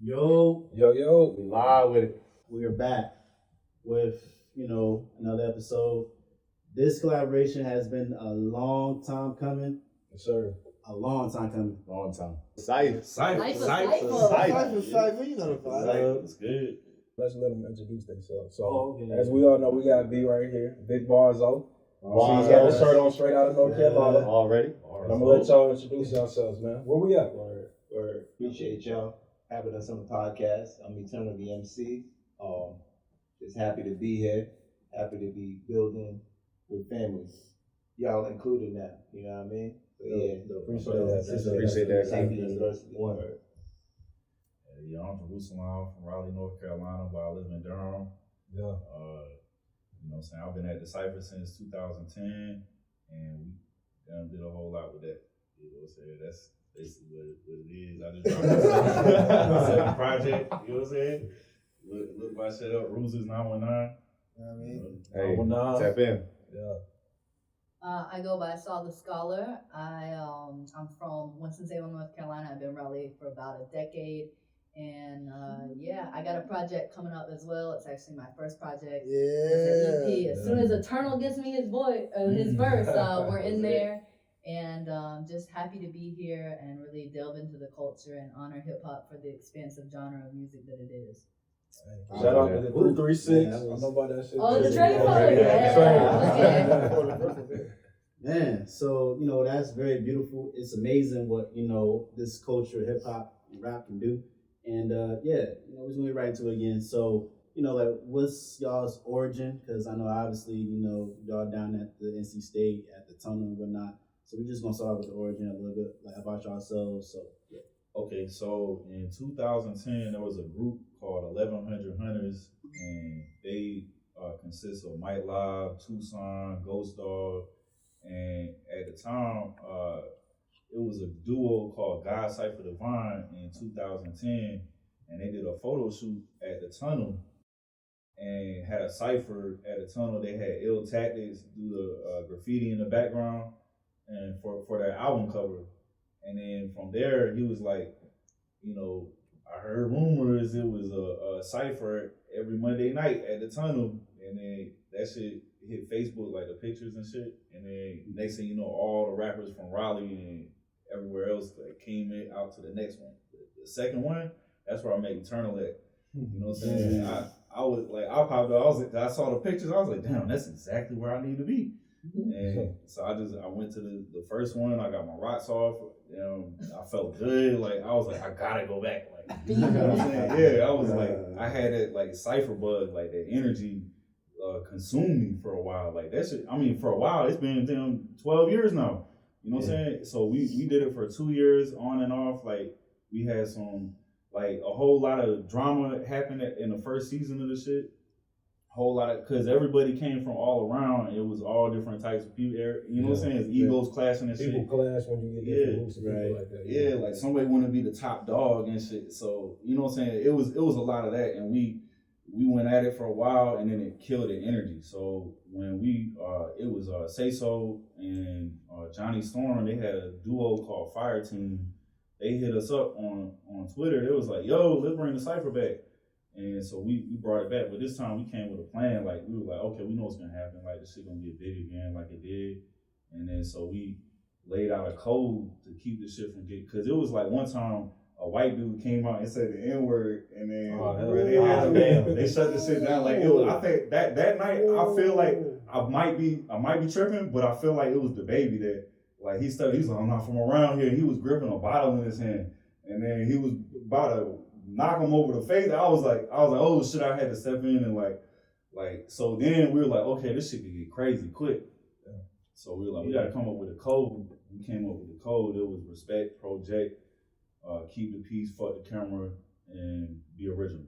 Yo, Yo. we live with it. We are back with, another episode. This collaboration has been a long time coming. Yes, sir. A long time coming. Long time. Cypher Cypha Cypha. You know the vibe. It's good. Let's let them introduce themselves. So, okay. as we all know, we got B right here, Big Barzo. Barzo. She's got the shirt on straight out of North Carolina. Already. And I'm going to let y'all introduce yourselves, man. Where we at? Word. Appreciate y'all having us on the podcast. I'm Eternal the MC. Just happy to be here. Happy to be building with families. Y'all included now. You know what I mean? So, Appreciate that. Safety University. Word. Yeah, I'm from Jerusalem, from Raleigh, North Carolina, but I live in Durham. Yeah. I've been at the Cypher since 2010, and we did a whole lot with that. You know what I'm saying? That's basically what it is. I just dropped a second project. You know what I'm saying? Look my shit up. Rules is 919. You know what I mean? Hey, tap in. Yeah. I go by Saul the Scholar. I'm from Winston-Salem, North Carolina. I've been in Raleigh for about a decade. And I got a project coming up as well. It's actually my first project. It's an EP. As soon as Eternal gives me his verse, we're in there. And just happy to be here and really delve into the culture and honor hip hop for the expansive genre of music that it is. Shout out to the 336. Yeah, I know about that shit. Oh, the train Man, so, that's very beautiful. It's amazing what, this culture, hip hop and rap can do. And we're just gonna get right into it again. So, what's y'all's origin? Because I know obviously, y'all down at the NC State, at the tunnel and whatnot. So we're just gonna start with the origin a little bit, like about yourselves. So yeah. Okay, so in 2010, there was a group called 1100 Hunters, and they consist of Mike Live, Tucson, Ghost Dog, and at the time, it was a duo called God Cypher Divine in 2010, and they did a photo shoot at the tunnel and had a cipher at the tunnel. They had Ill Tactics do the graffiti in the background and for their album cover. And then from there, he was like, I heard rumors it was a cipher every Monday night at the tunnel, and then that shit hit Facebook, like the pictures and shit. And then next thing you know, all the rappers from Raleigh and everywhere else came out to the next one. The second one, that's where I met Eternal at. You know what I'm saying? I was like, I popped up. I saw the pictures. I was like, damn, that's exactly where I need to be. And so I went to the first one. I got my rocks off. I felt good. Like I was like, I gotta go back. Like, you know what I'm saying? Yeah, I was like, I had that like cipher bug, like that energy consumed me for a while. Like that shit. I mean, for a while, it's been 12 years now. You know what I'm saying? So we did it for 2 years on and off. Like we had some like a whole lot of drama happened in the first season of the shit. Whole lot of, because everybody came from all around. It was all different types of people. You know what I'm saying? It's egos clashing and shit. People clash when you get different groups of people like that. Yeah, like somebody want to be the top dog and shit. So you know what I'm saying? It was a lot of that, and we went at it for a while, and then it killed the energy. So when it was Say So and Johnny Storm, they had a duo called Fire Team. They hit us up on Twitter. It was like, yo, let's bring the Cypher back. And so we brought it back, but this time we came with a plan. Like we were like, okay, we know what's gonna happen. Like this shit gonna get big again, like it did. And then so we laid out a code to keep the shit from getting. Cause it was like one time a white dude came out and said the N-word, and then they shut the shit down. Like it was. I think that night I feel like I might be tripping, but I feel like it was the baby that like he's like, I'm not from around here. He was gripping a bottle in his hand, and then he was about to knock him over the face. I was like, oh shit, I had to step in and like, so then we were like, okay, this shit could get crazy quick. Yeah. So we were like, we gotta come up with a code. We came up with the code. It was respect, project, keep the peace, fuck the camera, and be original.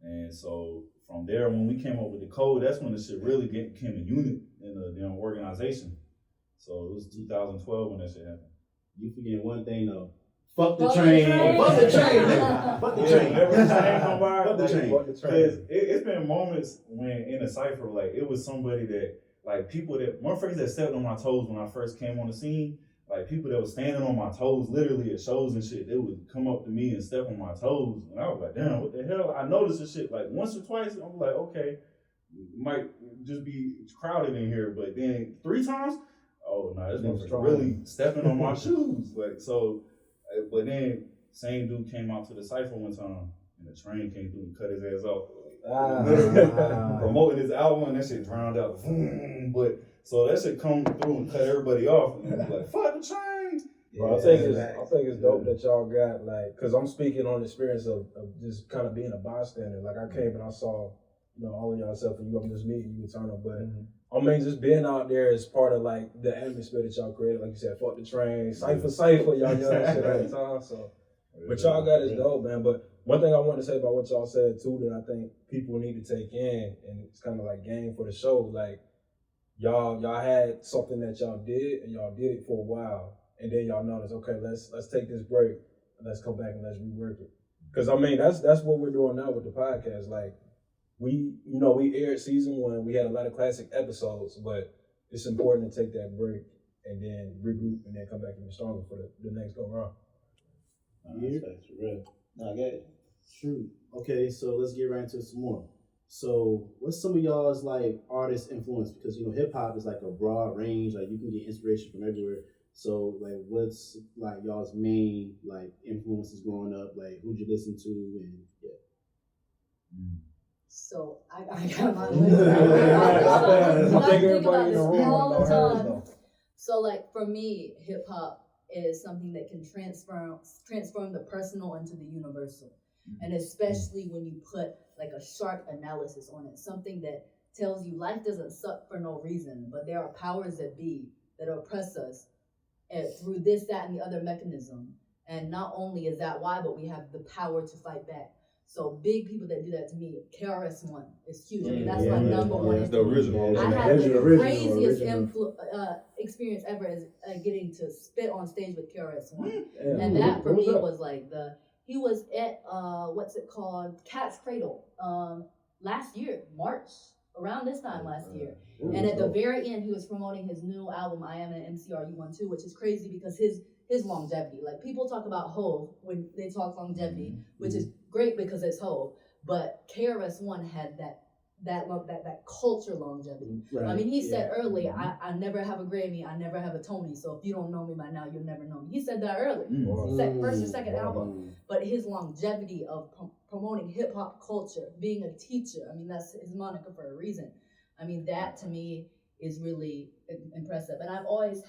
And so from there, when we came up with the code, that's when the shit really became a unit in the organization. So it was 2012 when that shit happened. You forget one thing though. Fuck the train. Fuck the train. Fuck the train. Never train nobody. Fuck the train. Because it's been moments when in a cipher, like it was somebody that, like people that, motherfuckers that stepped on my toes when I first came on the scene, like people that was standing on my toes, literally at shows and shit, they would come up to me and step on my toes, and I was like, damn, what the hell? I noticed this shit like once or twice. I'm like, okay, might just be crowded in here, but then 3 times, oh no, this motherfucker really stepping on my shoes, like so. But then same dude came out to the Cypher one time, and the train came through and cut his ass off. Promoting his album, and that shit drowned out. But so that shit come through and cut everybody off, and it was like, fuck the train. Bro, I think it's dope that y'all got, like, cause I'm speaking on the experience of just kind of being a bystander. Like I came and I saw, you know, all of y'all except for you, I'm just meeting you, Eternal, but I mean, just being out there is part of like the atmosphere that y'all created. Like you said, fuck the train, Cypha Cypha, y'all yell that shit all the time. So, but y'all got is dope, man. But one thing I want to say about what y'all said too that I think people need to take in, and it's kind of like game for the show. Like y'all had something that y'all did, and y'all did it for a while, and then y'all noticed, okay, let's take this break, and let's come back and let's rework it. Because I mean, that's what we're doing now with the podcast. Like we aired season 1, we had a lot of classic episodes, but it's important to take that break and then regroup and then come back even stronger for the next go round. That's for real. No, I get it. True. Okay, so let's get right into some more. So what's some of y'all's like artist influence? Because you know hip hop is like a broad range, like you can get inspiration from everywhere. So like what's like y'all's main like influences growing up? Like who'd you listen to and So I got my list. I think about this all the time. So like for me, hip hop is something that can transform the personal into the universal. And especially when you put like a sharp analysis on it, something that tells you life doesn't suck for no reason, but there are powers that be that oppress us through this, that, and the other mechanism. And not only is that why, but we have the power to fight back. So big people that do that to me, KRS-One is huge. I mean, that's my number one. It's the original. I had the craziest experience ever is getting to spit on stage with KRS-One. And that for me was like he was at, what's it called? Cat's Cradle last year, March, around this time last year. And at the very end, he was promoting his new album, I Am an MC, Are You One Too, which is crazy because his longevity. Like people talk about Hov when they talk longevity, which is great because it's Hov. But KRS-One had that culture longevity. Right. I mean, he said early, I never have a Grammy, I never have a Tony, so if you don't know me by now, you'll never know me. He said that early, first or second album. But his longevity of promoting hip hop culture, being a teacher, I mean, that's his moniker for a reason. I mean, that to me is really impressive. And I've always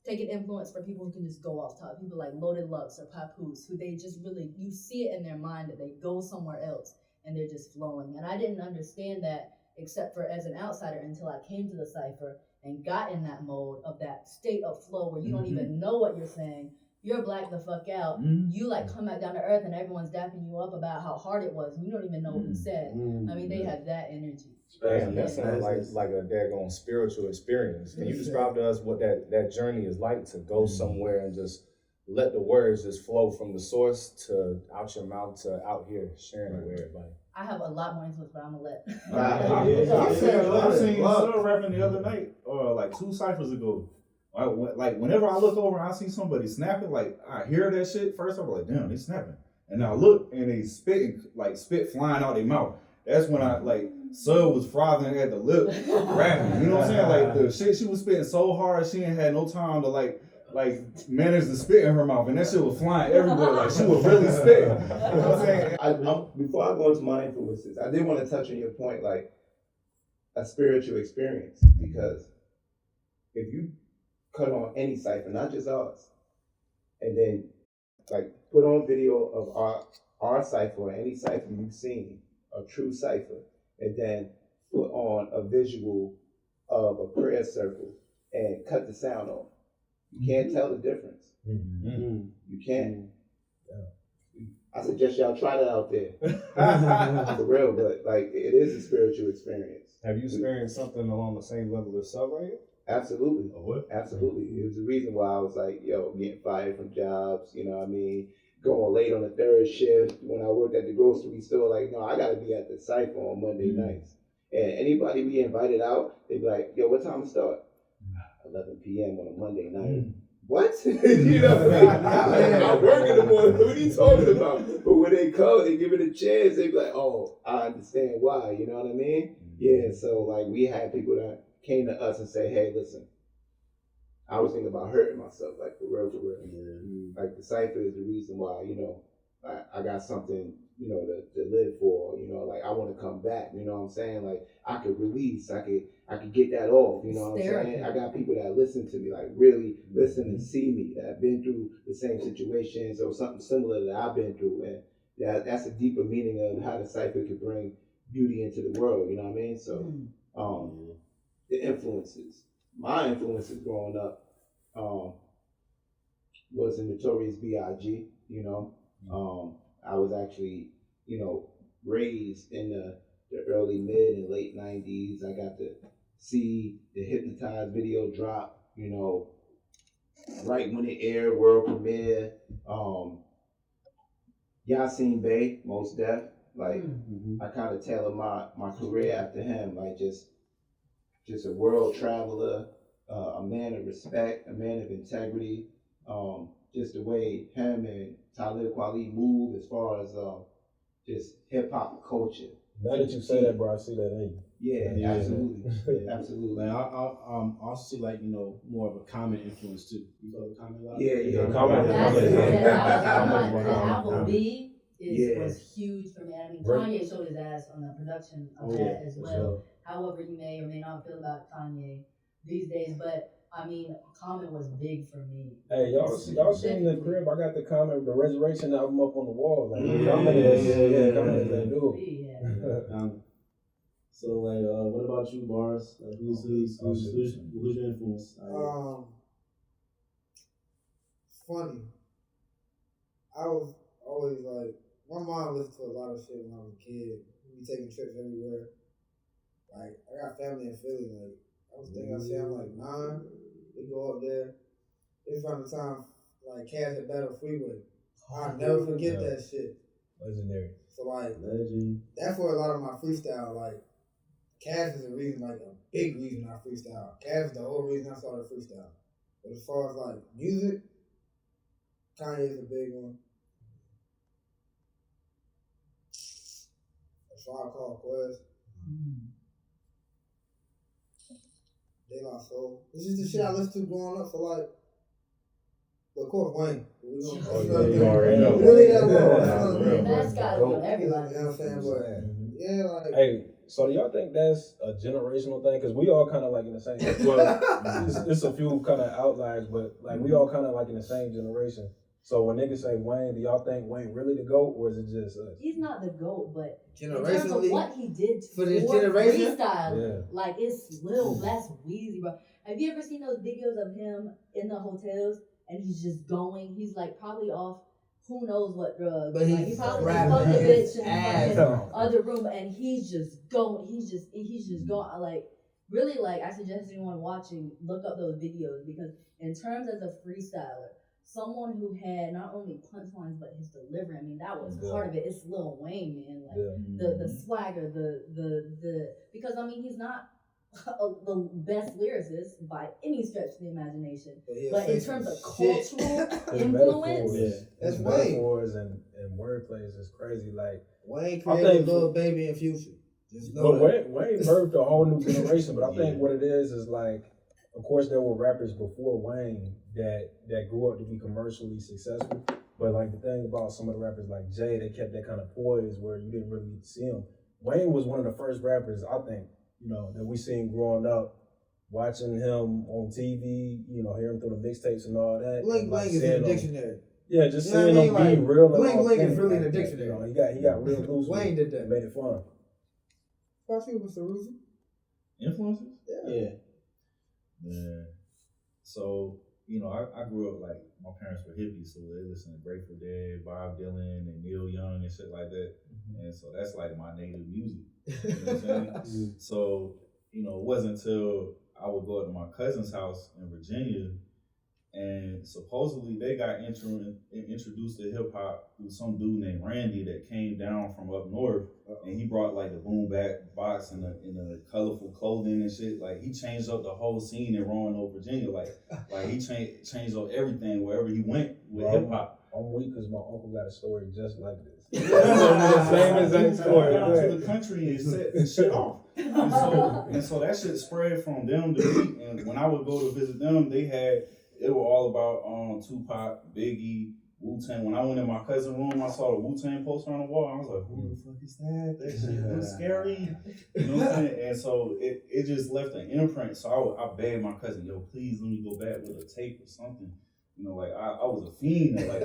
taken influence for people who can just go off top, people like Loaded Lux or Papoose, who they just really, you see it in their mind that they go somewhere else and they're just flowing. And I didn't understand that except for as an outsider until I came to the Cypher and got in that mode of that state of flow where you don't even know what you're saying. You're black the fuck out. You like come back down to earth and everyone's dapping you up about how hard it was and you don't even know what you said. I mean, they have that energy. Damn, that sounds like a daggone spiritual experience. Can you describe to us what that journey is like to go somewhere and just let the words just flow from the source to out your mouth to out here sharing it with everybody? I have a lot more influence, but I'm gonna let. I seen Sir rapping the other night, or like 2 ciphers ago. Like whenever I look over and I see somebody snapping, like I hear that shit first, I'm like, damn, they snapping. And I look and they spit flying out their mouth. That's when I like Sir was frothing at the lip rapping. You know what I'm saying? Like the shit she was spitting so hard she ain't had no time to like manage to spit in her mouth, and that shit was flying everywhere. Like she was really spitting. You know what I'm saying? Before I go into my influences, I did want to touch on your point, like a spiritual experience, because if you cut on any cipher, not just ours, and then like put on video of our cipher or any cipher you've seen, a true cipher, and then put on a visual of a prayer circle and cut the sound off. You can't tell the difference. You can't. I suggest y'all try that out there. For real, but like it is a spiritual experience. Have you experienced something along the same level as Sub right here? Absolutely. Oh, what? Absolutely. It was the reason why I was like, getting fired from jobs, you know what I mean? Going late on the third shift when I worked at the grocery store, like, no, I gotta be at the Cypher on Monday nights. And anybody we invited out, they'd be like, yo, what time to start? 11 p.m. on a Monday night. what? You know what I mean? I work in the morning. What are you talking about? But when they come, they give it a chance. They be like, oh, I understand why. You know what I mean? Yeah. So like we had people that came to us and say, hey, listen, I was thinking about hurting myself, like for real. Yeah. Like the Cypher is the reason why, you know, I got something, you know, to live for. You know, like I want to come back. You know what I'm saying? Like I could release. I could get that off. You know what I'm saying? I got people that listen to me, like really listen and see me, that have been through the same situations or something similar that I've been through, and that's a deeper meaning of how the Cypher could bring beauty into the world. You know what I mean? So, the influences. My influences growing up was the Notorious B.I.G., you know. I was actually, you know, raised in the early, mid, and late 90s. I got to see the Hypnotize video drop, you know, right when it aired, world premiere. Yasin Bey, Most Def. Like, I kind of tailored my career after him, like just a world traveler, a man of respect, a man of integrity, just the way him and Talib Kweli move as far as just hip hop culture. Now that you say that, bro, I see that in you. Yeah, absolutely. Absolutely. Like I also see like, you know, more of a Common influence too. You know the Common a lot? Yeah. Album B was huge for me. I mean, Kanye showed his ass on the production of that as well. Sure. However you may or may not feel about Kanye these days, but I mean, Common was big for me. Hey, y'all seen the crib? I got the Common, the Resurrection album up on the wall. Like, Common is that dude. So, like, what about you, Boris? Like, who's your influence? Funny. I was always like, my mom listened to a lot of shit when I was a kid. We be taking trips everywhere. Like, I got family in Philly. Like, I was thinking, I'm like 9. We go up there. It's around the time, like, Cass had Battle Freeway. I'll never forget that shit. Legendary. So, like, Legend. That's where a lot of my freestyle, like, Cass is a reason, like, a big reason I freestyle. Cass is the whole reason I started freestyle. But as far as, like, music, Kanye is a big one. A Tribe Called Quest. De La Soul. This is the shit I listened to growing up. So like, but of course Wayne. You already know. That's got to go everybody. You know what I'm saying? But yeah, like. Hey, so do y'all think that's a generational thing? Because we all kind of like in the same. Well, it's a few kind of outliers, but like we all kind of like in the same generation. So when niggas say Wayne, do y'all think Wayne really the GOAT, or is it just us? He's not the GOAT, but in generationally, terms of what he did for this generation, freestyle, like it's Lil That's Weezy, bro. Have you ever seen those videos of him in the hotels and he's just going? He's like probably off who knows what drugs. But he probably just fucked the bitch in the other room and he's just going. He's just going. Like really, like I suggest anyone watching look up those videos because in terms as a freestyler. Someone who had not only punchlines but his delivery. I mean, that was part of it. It's Lil Wayne, man. Like the swagger, the because I mean he's not the best lyricist by any stretch of the imagination. But in terms of cultural influence, that's Wayne. Metaphors and wordplay is crazy. Like Wayne created Lil Baby and Future. Wayne birthed a whole new generation. But I think what it is like, of course, there were rappers before Wayne that grew up to be commercially successful. But like the thing about some of the rappers like Jay, they kept that kind of poise where you didn't really get to see him. Wayne was one of the first rappers, I think, you know, that we seen growing up, watching him on TV, you know, hearing through the mixtapes and all that. Bling Bling is in the dictionary. Yeah, just seeing him being real. Bling Bling is really in the dictionary. You know, he got real loose. Wayne did that. Made it fun. Especially with Mr. Ruzi. Influences? Yeah. So, you know, I grew up like my parents were hippies, so they listened to Grateful Dead, Bob Dylan, and Neil Young and shit like that. And so that's like my native music. You know what I'm saying? So, you know, it wasn't until I would go to my cousin's house in Virginia And supposedly they got introduced to hip hop through some dude named Randy that came down from up north, and he brought like the boom back box and the colorful clothing and shit. Like he changed up the whole scene in Roanoke, Virginia. Like he changed up everything wherever he went with hip hop. I'm weak because my uncle got a story just like this. Same exact story. Down to the country and set the shit off. And so that shit spread from them to me. And when I would go to visit them, they were all about Tupac, Biggie, Wu-Tang. When I went in my cousin's room, I saw the Wu-Tang poster on the wall. I was like, who the fuck is that? That shit was scary. You know what I'm saying? And so it just left an imprint. So I begged my cousin, yo, please let me go back with a tape or something. You know, like I was a fiend at like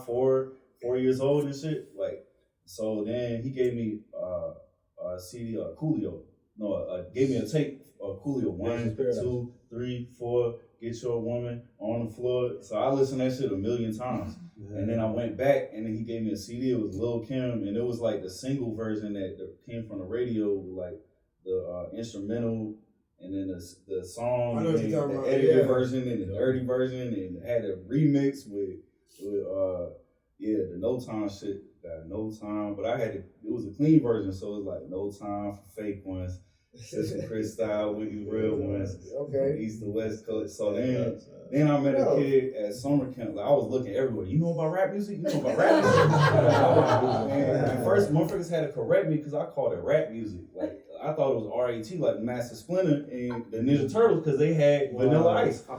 4 years old and shit. Like, so then he gave me a CD, Coolio. No, gave me a tape of Coolio. 1, 2, 3, 4. Get Your Woman, On the Floor. So I listened to that shit a million times. And then I went back and then he gave me a CD. It was Lil' Kim, and it was like the single version that came from the radio, like the instrumental, and then the song, and the edited version and the dirty version, and it had a remix with the No Time shit. Got No Time, but it was a clean version, so it was like No Time for Fake Ones. Sister Chris style with you real ones. Okay. East to West Coast. So then I met a kid at summer camp. Like I was looking everywhere. You know about rap music? You know about rap music? And first motherfuckers had to correct me because I called it rap music. Like I thought it was RAT, like Master Splinter and the Ninja Turtles, because they had Vanilla Ice. You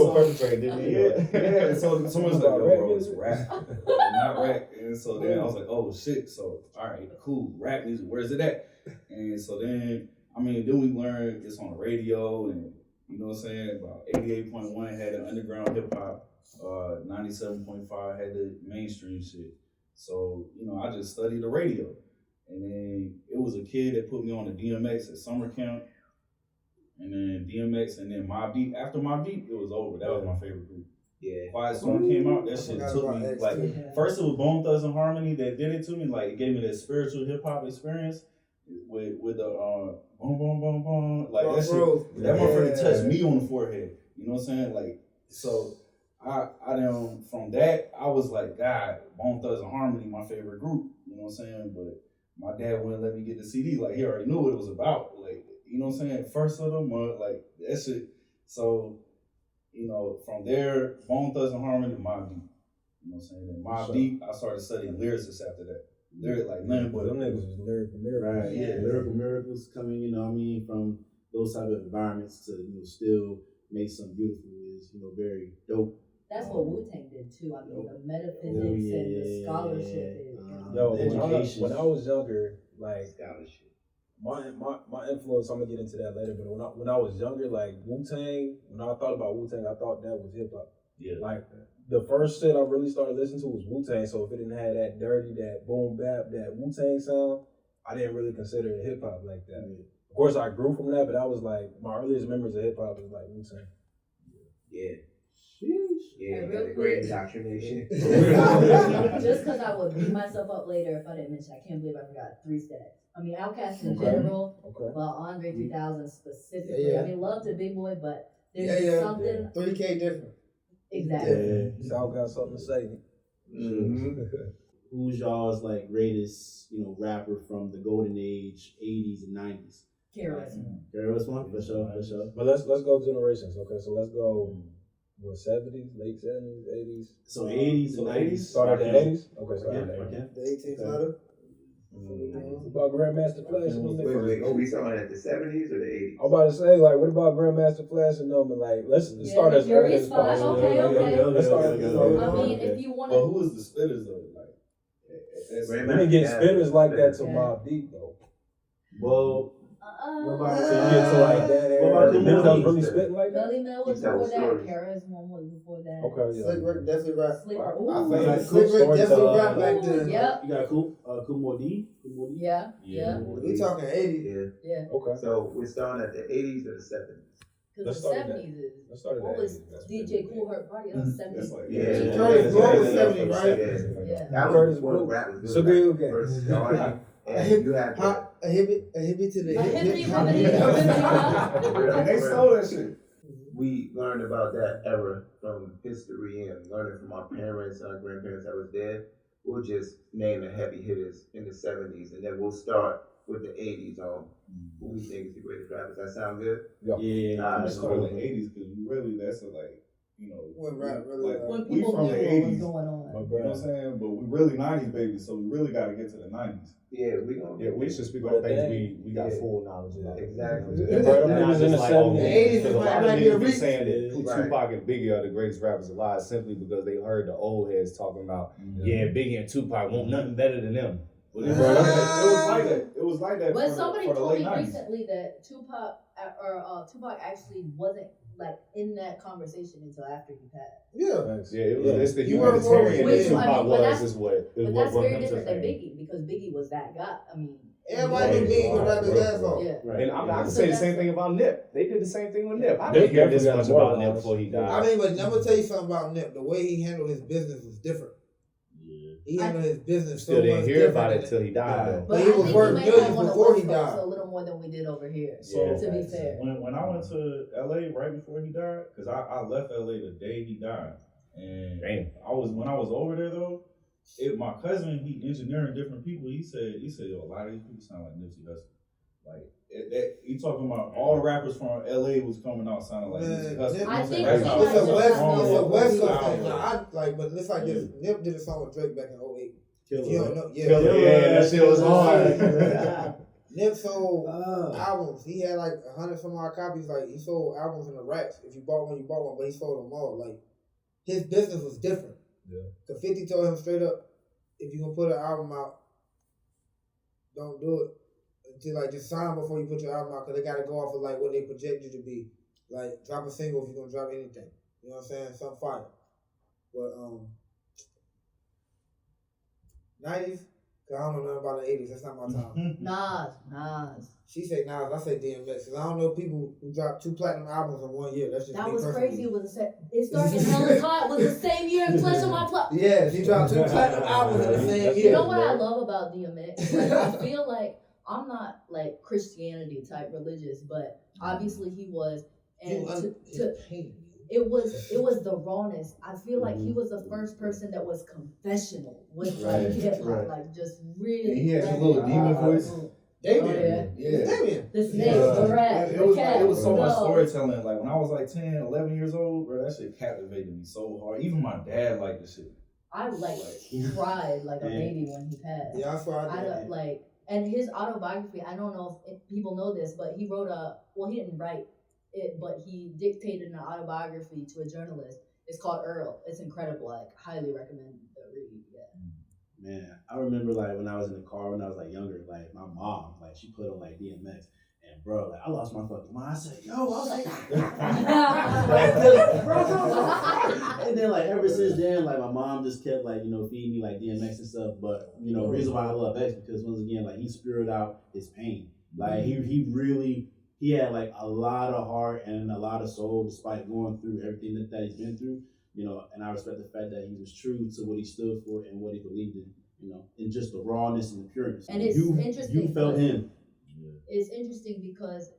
were perpetrated, didn't you? Yeah. So someone's like, yo, bro, it's rap, not rap. And so then I was like, oh shit. So all right, cool. Rap music. Where's it at? And so then we learned it's on the radio, and you know what I'm saying, about 88.1 had the underground hip hop, 97.5 had the mainstream shit. So, I just studied the radio. And then it was a kid that put me on the DMX at summer camp. And then DMX and then Mobb Deep. After Mobb Deep, it was over. That was my favorite group. Yeah. Quiet Storm came out, that shit took me, like, first it was Bone Thugs and Harmony that did it to me. Like, it gave me that spiritual hip hop experience. With the boom boom boom boom, like that shit, that motherfucker touched me on the forehead. You know what I'm saying? Like, so I from that I was like, God, Bone Thugs and Harmony, my favorite group. You know what I'm saying? But my dad wouldn't let me get the CD. Like he already knew what it was about. Like, you know what I'm saying? First of the month, like that shit. So, from there, Bone Thugs and Harmony to Mobb Deep. You know what I'm saying? And Mobb Deep, I started studying lyricists after that. Lyric like nothing but them niggas was lyrical miracles. Right, yeah, lyrical miracles coming, from those type of environments to still make something beautiful is very dope. That's what Wu-Tang did too. I mean, the metaphysics and the scholarship is. When I was younger, like scholarship. My influence, I'm gonna get into that later. But when I was younger, like Wu-Tang, when I thought about Wu-Tang, I thought that was hip hop. Yeah, like. The first shit I really started listening to was Wu-Tang, so if it didn't have that dirty, that boom bap, that Wu-Tang sound, I didn't really consider it hip hop like that. Of course, I grew from that, but I was like, my earliest memories of hip hop was like Wu-Tang. Yeah. Yeah, the great indoctrination. Just because I would beat myself up later if I didn't mention, I can't believe I forgot 3 Stacks. I mean, Outkast in general, but Andre 3000 specifically. Yeah. I mean, love to Big Boy, but there's something. 3K different. Exactly. Y'all got something to say. Mm-hmm. Who's y'all's like greatest, rapper from the golden age, 80s and 90s? KRS One, for sure. But let's go generations. Okay, so let's go. What, 70s, late 70s, 80s? So 80s and 90s. Started in the 80s. Okay, started in the 80s. The 18th letter. What about Grandmaster Flash? Wait, are we talking at the 70s or the 80s? I'm about to say, like, what about Grandmaster Flash and them? Like, let's start as early as possible. Okay. Let's start. I mean, if you want to. Well, who was the spitters though? Like, we didn't get spitters like that till Mobb Deep though. Well. What about Niggas that was really spitting like that? Melly Mel was before that. KRS One was before that. Okay, yeah. Slick Rick definitely rap. Slick Rick definitely rap back then. Yep. You got Kumar D? Yeah. We talking 80s. Yeah. Okay. So we're starting at the 80s or the 70s? Because the 70s is. What was DJ Kool Herc Party? That was 70s. Curtis Blow was 70s, right? Yeah. That was when rap was good. First started. And you had a hippie to the hip. And they stole that shit. we learned about that era from history and learning from our parents and our grandparents that was there. We'll just name the heavy hitters in the 70s, and then we'll start with the 80s on who we think is the greatest rappers. That sound good? Yeah. Alright, Just call it the 80s because really that's when rap really like, When we people from knew the what 80s. was going on. You know what I'm saying? But we really 90s babies, so we really got to get to the 90s. Yeah, we gonna. Yeah, we should speak on things we got full knowledge about. Exactly. Yeah, bro, them niggas in the 70s. The 80s Because a might lot of not be a niggas be reach. saying that Right. Tupac and Biggie are the greatest rappers alive simply because they heard the old heads talking about, yeah, Biggie and Tupac want nothing better than them. But it was like that. It was like that But for somebody the told late me 90s. recently that Tupac actually wasn't like in that conversation until after he passed. Yeah. Yeah, it's the You were humanitarian Which, that Tupac I mean, but was, is what But brought that's very him to different than fame. Biggie because Biggie was that guy. I mean, Everybody knew Biggie could rap his ass off. yeah. Right. And I can So say the that's- same thing about Nip. They did the same thing with Nip. I Nip didn't hear this definitely much got about more Nip lines. before he died. I mean, but I'm gonna tell you something about Nip. The way he handled his business was different. He handled his business so Still didn't much hear about different it till he died, though. But he I was think worth we may millions have on the before he West Coast died. a little more than we did over here. So to be fair. when I went to LA right before he died, because I left LA the day he died, and Damn. when I was over there though, my cousin, he engineering different people. He said yo, a lot of these people sound like Nipsey Hussle. Like he talking about all the rappers from LA was coming out sounding like Nipsey Hussle. Nip- I think That's he how might It's a just West, not know it's a what West we Coast are. thing. Now, but it's like this. Nip did a song with Drake back in 08. Killer, You don't right? know, yeah. Yeah, that shit was hard. Nip sold albums. He had like 100 some odd copies. Like he sold albums in the racks. If you bought one, you bought one. But he sold them all. Like his business was different. Yeah. Cause 50 told him straight up, if you gonna put an album out, don't do it until like just sign before you put your album out. Cause they gotta go off of like what they project you to be. Like drop a single if you're gonna drop anything. You know what I'm saying? Some fire. But 90s. Cause I don't know nothing about the 80s. That's not my time. Nas. She say Nas, I say DMX. Cause I don't know people who dropped 2 platinum albums in 1 year. That's just That me was personally. crazy. It started Hella Hot was the same year as Flesh on My Plot. Yeah, she dropped 2 platinum albums in the same year. You know what I love about DMX? Like, I feel like I'm not like Christianity type religious, but obviously he was, and it was the rawness. I feel like he was the first person that was confessional with like hip hop, like just really. And he had his like, little demon voice. Damien. yeah. Damien. The snake, the rat, It the was cat. it was so much no. storytelling. Like when I was like 10, 11 years old, bro, that shit captivated me so hard. Even my dad liked the shit. I like cried like a baby when he passed. Yeah, that's what I I did. don't like, and his autobiography. I don't know if people know this, but he wrote he didn't write it, but he dictated an autobiography to a journalist. It's called Earl. It's incredible. Like, highly recommend the read. Yeah. Man, I remember like when I was in the car when I was like younger, like my mom, like she put on like DMX, and bro, like I lost my fucking mind. I said, yo, I was like, and then like ever since then, like my mom just kept like feeding me like DMX and stuff. But the reason why I love X because once again, like he spewed out his pain. Like he had like a lot of heart and a lot of soul despite going through everything that he's been through. And I respect the fact that he was true to what he stood for and what he believed in, and just the rawness and the pureness. And it's interesting. You felt him. It's interesting because,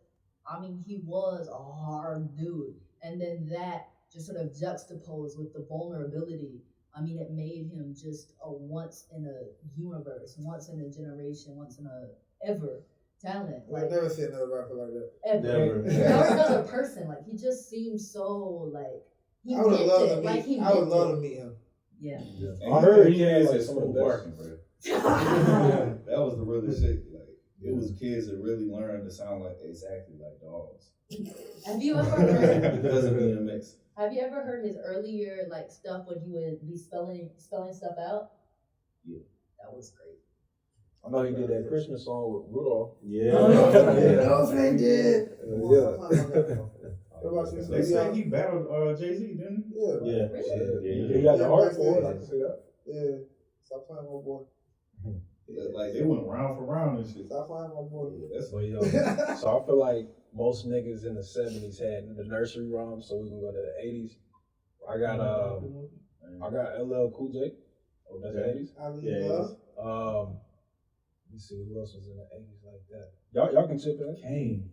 I mean, he was a hard dude. And then that just sort of juxtaposed with the vulnerability. I mean, it made him just a once in a universe, once in a generation, once in a ever talent. I've never seen another rapper like that. Ever. Never another person. Like, he just seems so, like, he I would meant love it. to meet. Like, he I would meant love it. to meet him. Yeah. And I heard he kids had like at some of the school best. barking, bro. That was the realest shit. Like it was kids that really learned to sound like exactly like dogs. Have you ever heard? Because of DMX. Have you ever heard his earlier like stuff when he would be spelling stuff out? Yeah. That was great. I know he did that Christmas song with Rudolph. Yeah. Those they did. They say he battled Jay-Z, didn't he? Yeah. Yeah. Really? He got the heart for it. I can see that. Yeah. Stop playing my boy. Like they went round for round and shit. Stop playing my boy. That's But so I feel like most niggas in the 70s had the nursery rhymes, so we can go to the 80s. I got LL Cool J. Oh, that's the 80s. I mean, Yeah. Let me see who else was in the 80s like that. Y'all can chip in. Kane.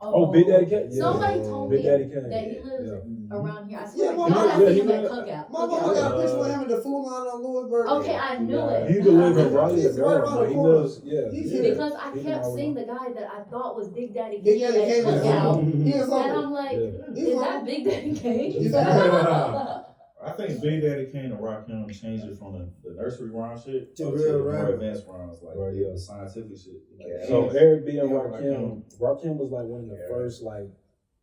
Oh, Big Daddy Kane. Yeah. Somebody told Big me Daddy Kane. that he lives Yeah. around here. I swear to my God, mama- I seen him yeah, at he Cookout. My mama got a picture with him in the food line on Lewisburg. Okay, I knew it. He could live in Raleigh He's right around the He corner. lives, yeah. He's yeah. here. Because I He kept can seeing the guy that I thought was Big Daddy Big Kane Daddy at Kane is Cookout. He is And I'm like, Yeah. is that Big Daddy Kane? He's I think Big Daddy Kane and Rakim changed it from the nursery rhyme shit To to real the more rap. advanced rhymes, like Right, yeah. the scientific shit. Like, So ants. Eric B and Yeah, Rakim was like one of the first like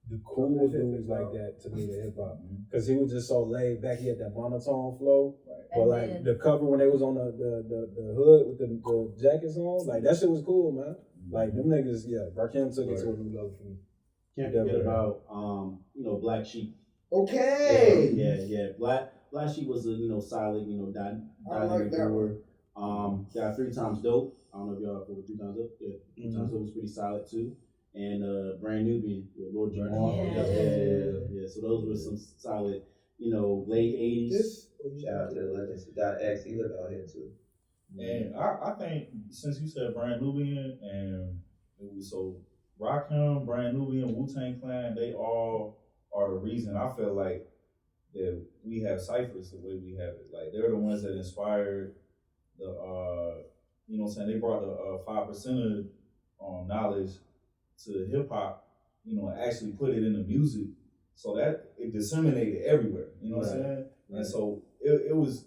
the cool dudes like that to me to hip hop because he was just so laid back. He had that monotone flow, but And like then- the cover when they was on the hood with the jackets on, like that shit was cool, man. Like them niggas, yeah. Rakim took it to a new level for me. Can't forget about Black Sheep. okay. Yeah. Black Sheep was a solid I like that brewer. Got 3 Times Dope. I don't know if y'all heard of 3 Times Dope. Yeah, 3 Times Dope was pretty solid too. And Brand Nubian with Lord Jamal. Yeah. So those were some solid, late 80s. Shout out to the legends. .X, he lived out here too. And I think since you said Brand Nubian and so Rakim, Brand Nubian, Wu-Tang Clan, they all are the reason I feel like that we have Cyphers the way we have it. Like they're the ones that inspired the they brought the 5% of knowledge to hip hop, actually put it in the music so that it disseminated everywhere. You know what I'm saying? Right. And so it was,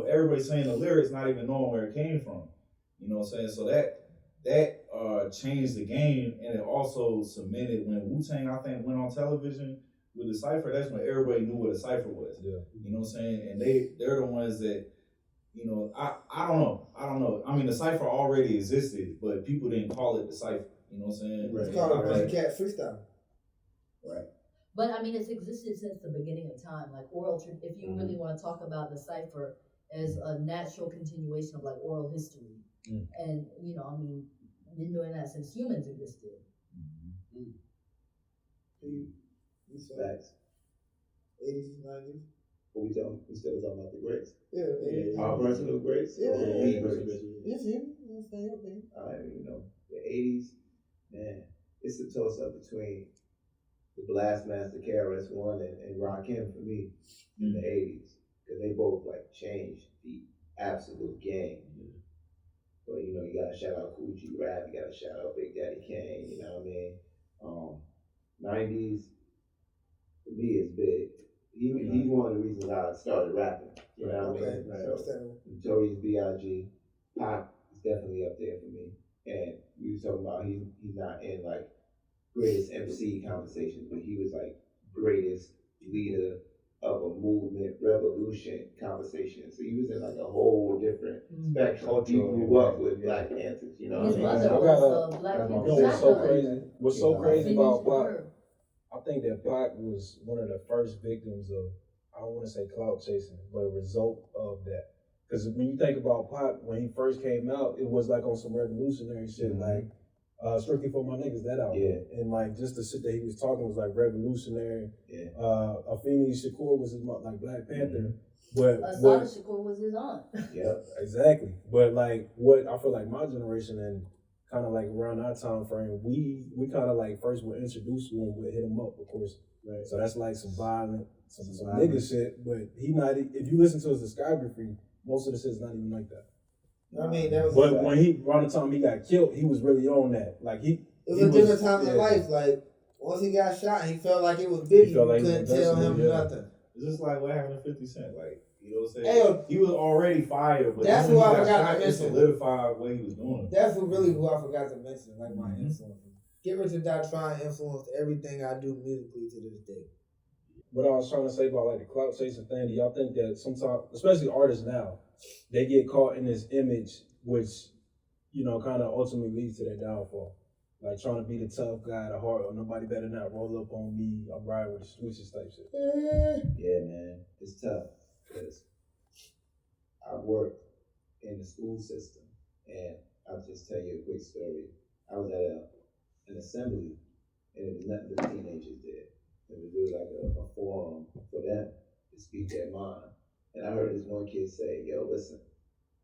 everybody saying the lyrics, not even knowing where it came from. You know what I'm saying? So that changed the game, and it also cemented when Wu-Tang, I think, went on television with the Cypher. That's when everybody knew what a Cypher was. Yeah. You know what I'm saying? And they're the ones that, I don't know. I mean, the Cypher already existed, but people didn't call it the Cypher. You know what I'm saying? Right. It's called a Cat Freestyle. Right. But I mean, it's existed since the beginning of time. Like if you really want to talk about the Cypher as a natural continuation of like oral history, and been doing that since humans existed. Facts. 80s, 90s. But we still talking about the greats. Yeah. Our personal greats. Yeah. The greats. Yes, you. Okay. The 80s, man, it's a toss up between the Blastmaster KRS-One and Rakim for me in the 80s, because they both like changed the absolute game. But you gotta shout out Cool G Rap, you gotta shout out Big Daddy Kane, you know what I mean? 90s for me is big. He's one of the reasons I started rapping. You know what I mean? So Notorious B.I.G. Pac is definitely up there for me. And we was talking about he's not in like greatest MC conversations, but he was like greatest leader of a movement, revolution conversation. So he was in like a whole different spectrum. He grew up with Black Panthers, you know what I His mean? mother was Black Panther. What's so crazy? What's so crazy about Pac? Her. I think that Pac was one of the first victims of, I don't want to say clout chasing, but a result of that. Because when you think about Pac, when he first came out, it was like on some revolutionary shit, like Strictly For My Niggas, that album. Yeah. And like just the shit that he was talking was like revolutionary. Yeah. Afeni Shakur was his like Black Panther. But Asada Shakur was his aunt. Yep. Exactly. But like what I feel like my generation and kind of like around our time frame, we kind of like first were introduced to him, but hit him up, of course. Right. So that's like some violent, some nigga shit. But he not. If you listen to his discography, most of the shit's not even like that. I mean, that was. But when around the time he got killed, he was really on that. Like it was a different time in life. Like once he got shot, he felt like it was big. You couldn't tell him nothing. It's just like what happened to 50 Cent. Like, you know what I'm saying? Hey, he was already fired, but that's when who he I got forgot shot, to it mention. solidified what he was doing. That's who I forgot to mention. Like my influences. Get Rich or Die Trying influenced everything I do musically to this day. What I was trying to say about like the clout chasing thing, do y'all think that sometimes, especially artists now, they get caught in this image which, kind of ultimately leads to their downfall? Like trying to be the tough guy, the hard, or nobody better not roll up on me, I'm riding with the switches type shit. Yeah, man, it's tough because I've worked in the school system, and I'll just tell you a quick story. I was at an assembly, and it was nothing but teenagers there. It was really like a forum for them to speak their mind. And I heard this one kid say, yo, listen,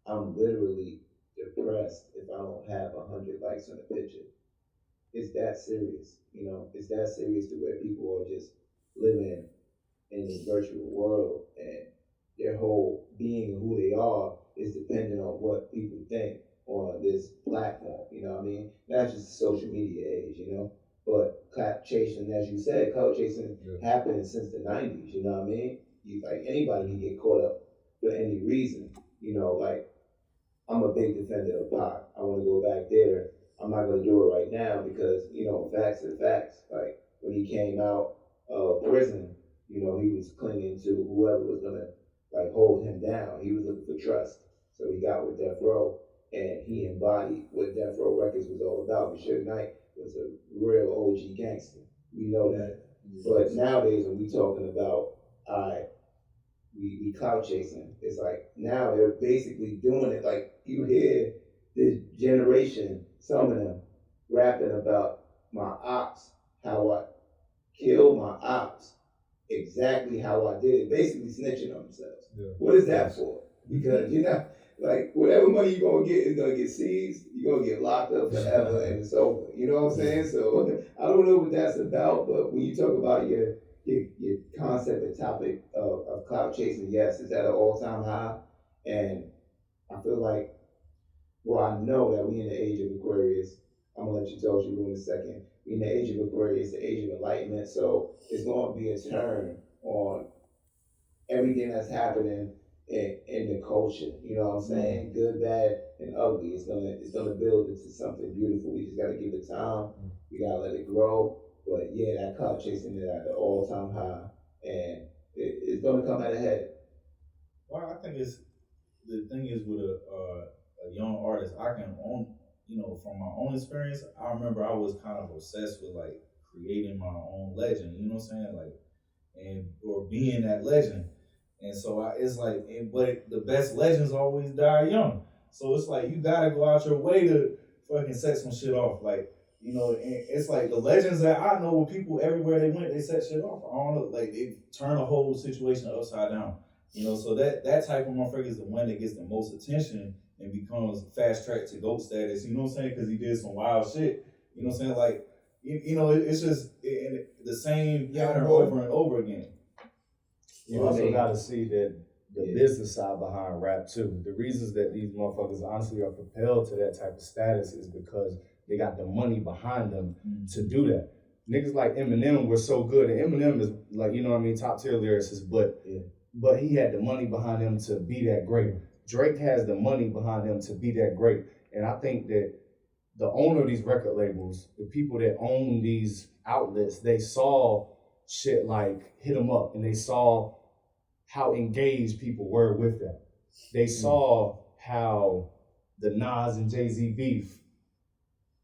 I'm literally depressed if I don't have 100 likes on a picture. it's that serious. You know, it's that serious to where people are just living in this virtual world, and their whole being and who they are is dependent on what people think on this platform. You know what I mean? Not just the social media age, you know. But clout chasing, as you said, clout chasing happened since the '90s. You know what I mean? Like anybody can get caught up for any reason. You know, like I'm a big defender of Pac. I want to go back there. I'm not going to do it right now because, you know, facts are facts. Like when he came out of prison, you know, he was clinging to whoever was going to like hold him down. He was looking for trust. So he got with Death Row and he embodied what Death Row Records was all about. Suge Knight was a real OG gangster. We know that. But nowadays when we talking about, we clout chasing. It's like now they're basically doing it. Like you hear this generation, some of them rapping about my ops, how I killed my ops, exactly how I did it, basically snitching on themselves. Yeah. What is that for? Because you're not like whatever money you're gonna get is gonna get seized. You're gonna get locked up forever, and it's over. You know what I'm saying? So I don't know what that's about, but when you talk about your concept and topic of clout chasing, yes, it's at an all-time high. And I feel like, well, I know that we in the age of Aquarius. I'm gonna let you talk to you in a second. We in the age of Aquarius, the age of enlightenment. So it's gonna be a turn on everything that's happening in the culture. You know what I'm saying? Good, bad, and ugly. It's gonna build into something beautiful. We just gotta give it time. We gotta let it grow. But yeah, that clout chasing is at the all-time high, and it's gonna come at a head. Well, I think the thing is with a young artist, I can own, you know, from my own experience, I remember I was kind of obsessed with like creating my own legend. You know what I'm saying? Like, or being that legend. And so it's like, but the best legends always die young. So it's like you gotta go out your way to fucking set some shit off. Like, you know, and it's like the legends that I know, with people everywhere they went, they set shit off. I don't know, like they turn the whole situation upside down. You know, so that type of motherfucker is the one that gets the most attention and becomes fast track to GOAT status. You know what I'm saying? Because he did some wild shit. You know what I'm saying? Like, you know, it's just the same pattern over and over again. You also got to see that the business side behind rap too. The reasons that these motherfuckers honestly are propelled to that type of status is because they got the money behind them to do that. Niggas like Eminem were so good, and Eminem is like, you know what I mean, top tier lyricist, but he had the money behind him to be that great. Drake has the money behind him to be that great. And I think that the owner of these record labels, the people that own these outlets, they saw shit like Hit 'Em Up, and they saw how engaged people were with that. They saw how the Nas and Jay-Z beef,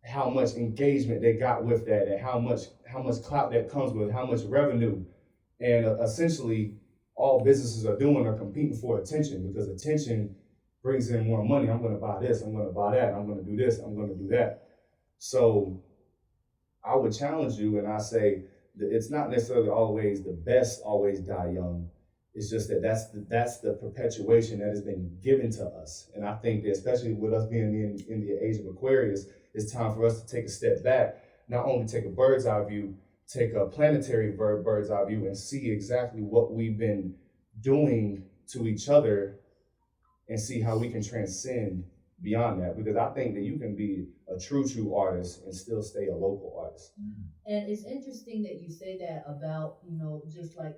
how much engagement they got with that, and how much clout that comes with, how much revenue. And essentially, all businesses are doing are competing for attention, because attention brings in more money. I'm gonna buy this, I'm gonna buy that, I'm gonna do this, I'm gonna do that. So I would challenge you, and I say that it's not necessarily always the best always die young. It's just that that's the perpetuation that has been given to us. And I think that especially with us being in the age of Aquarius, it's time for us to take a step back, not only take a bird's eye view, take a planetary bird's eye view and see exactly what we've been doing to each other and see how we can transcend beyond that. Because I think that you can be a true artist and still stay a local artist. And it's interesting that you say that about, you know, just like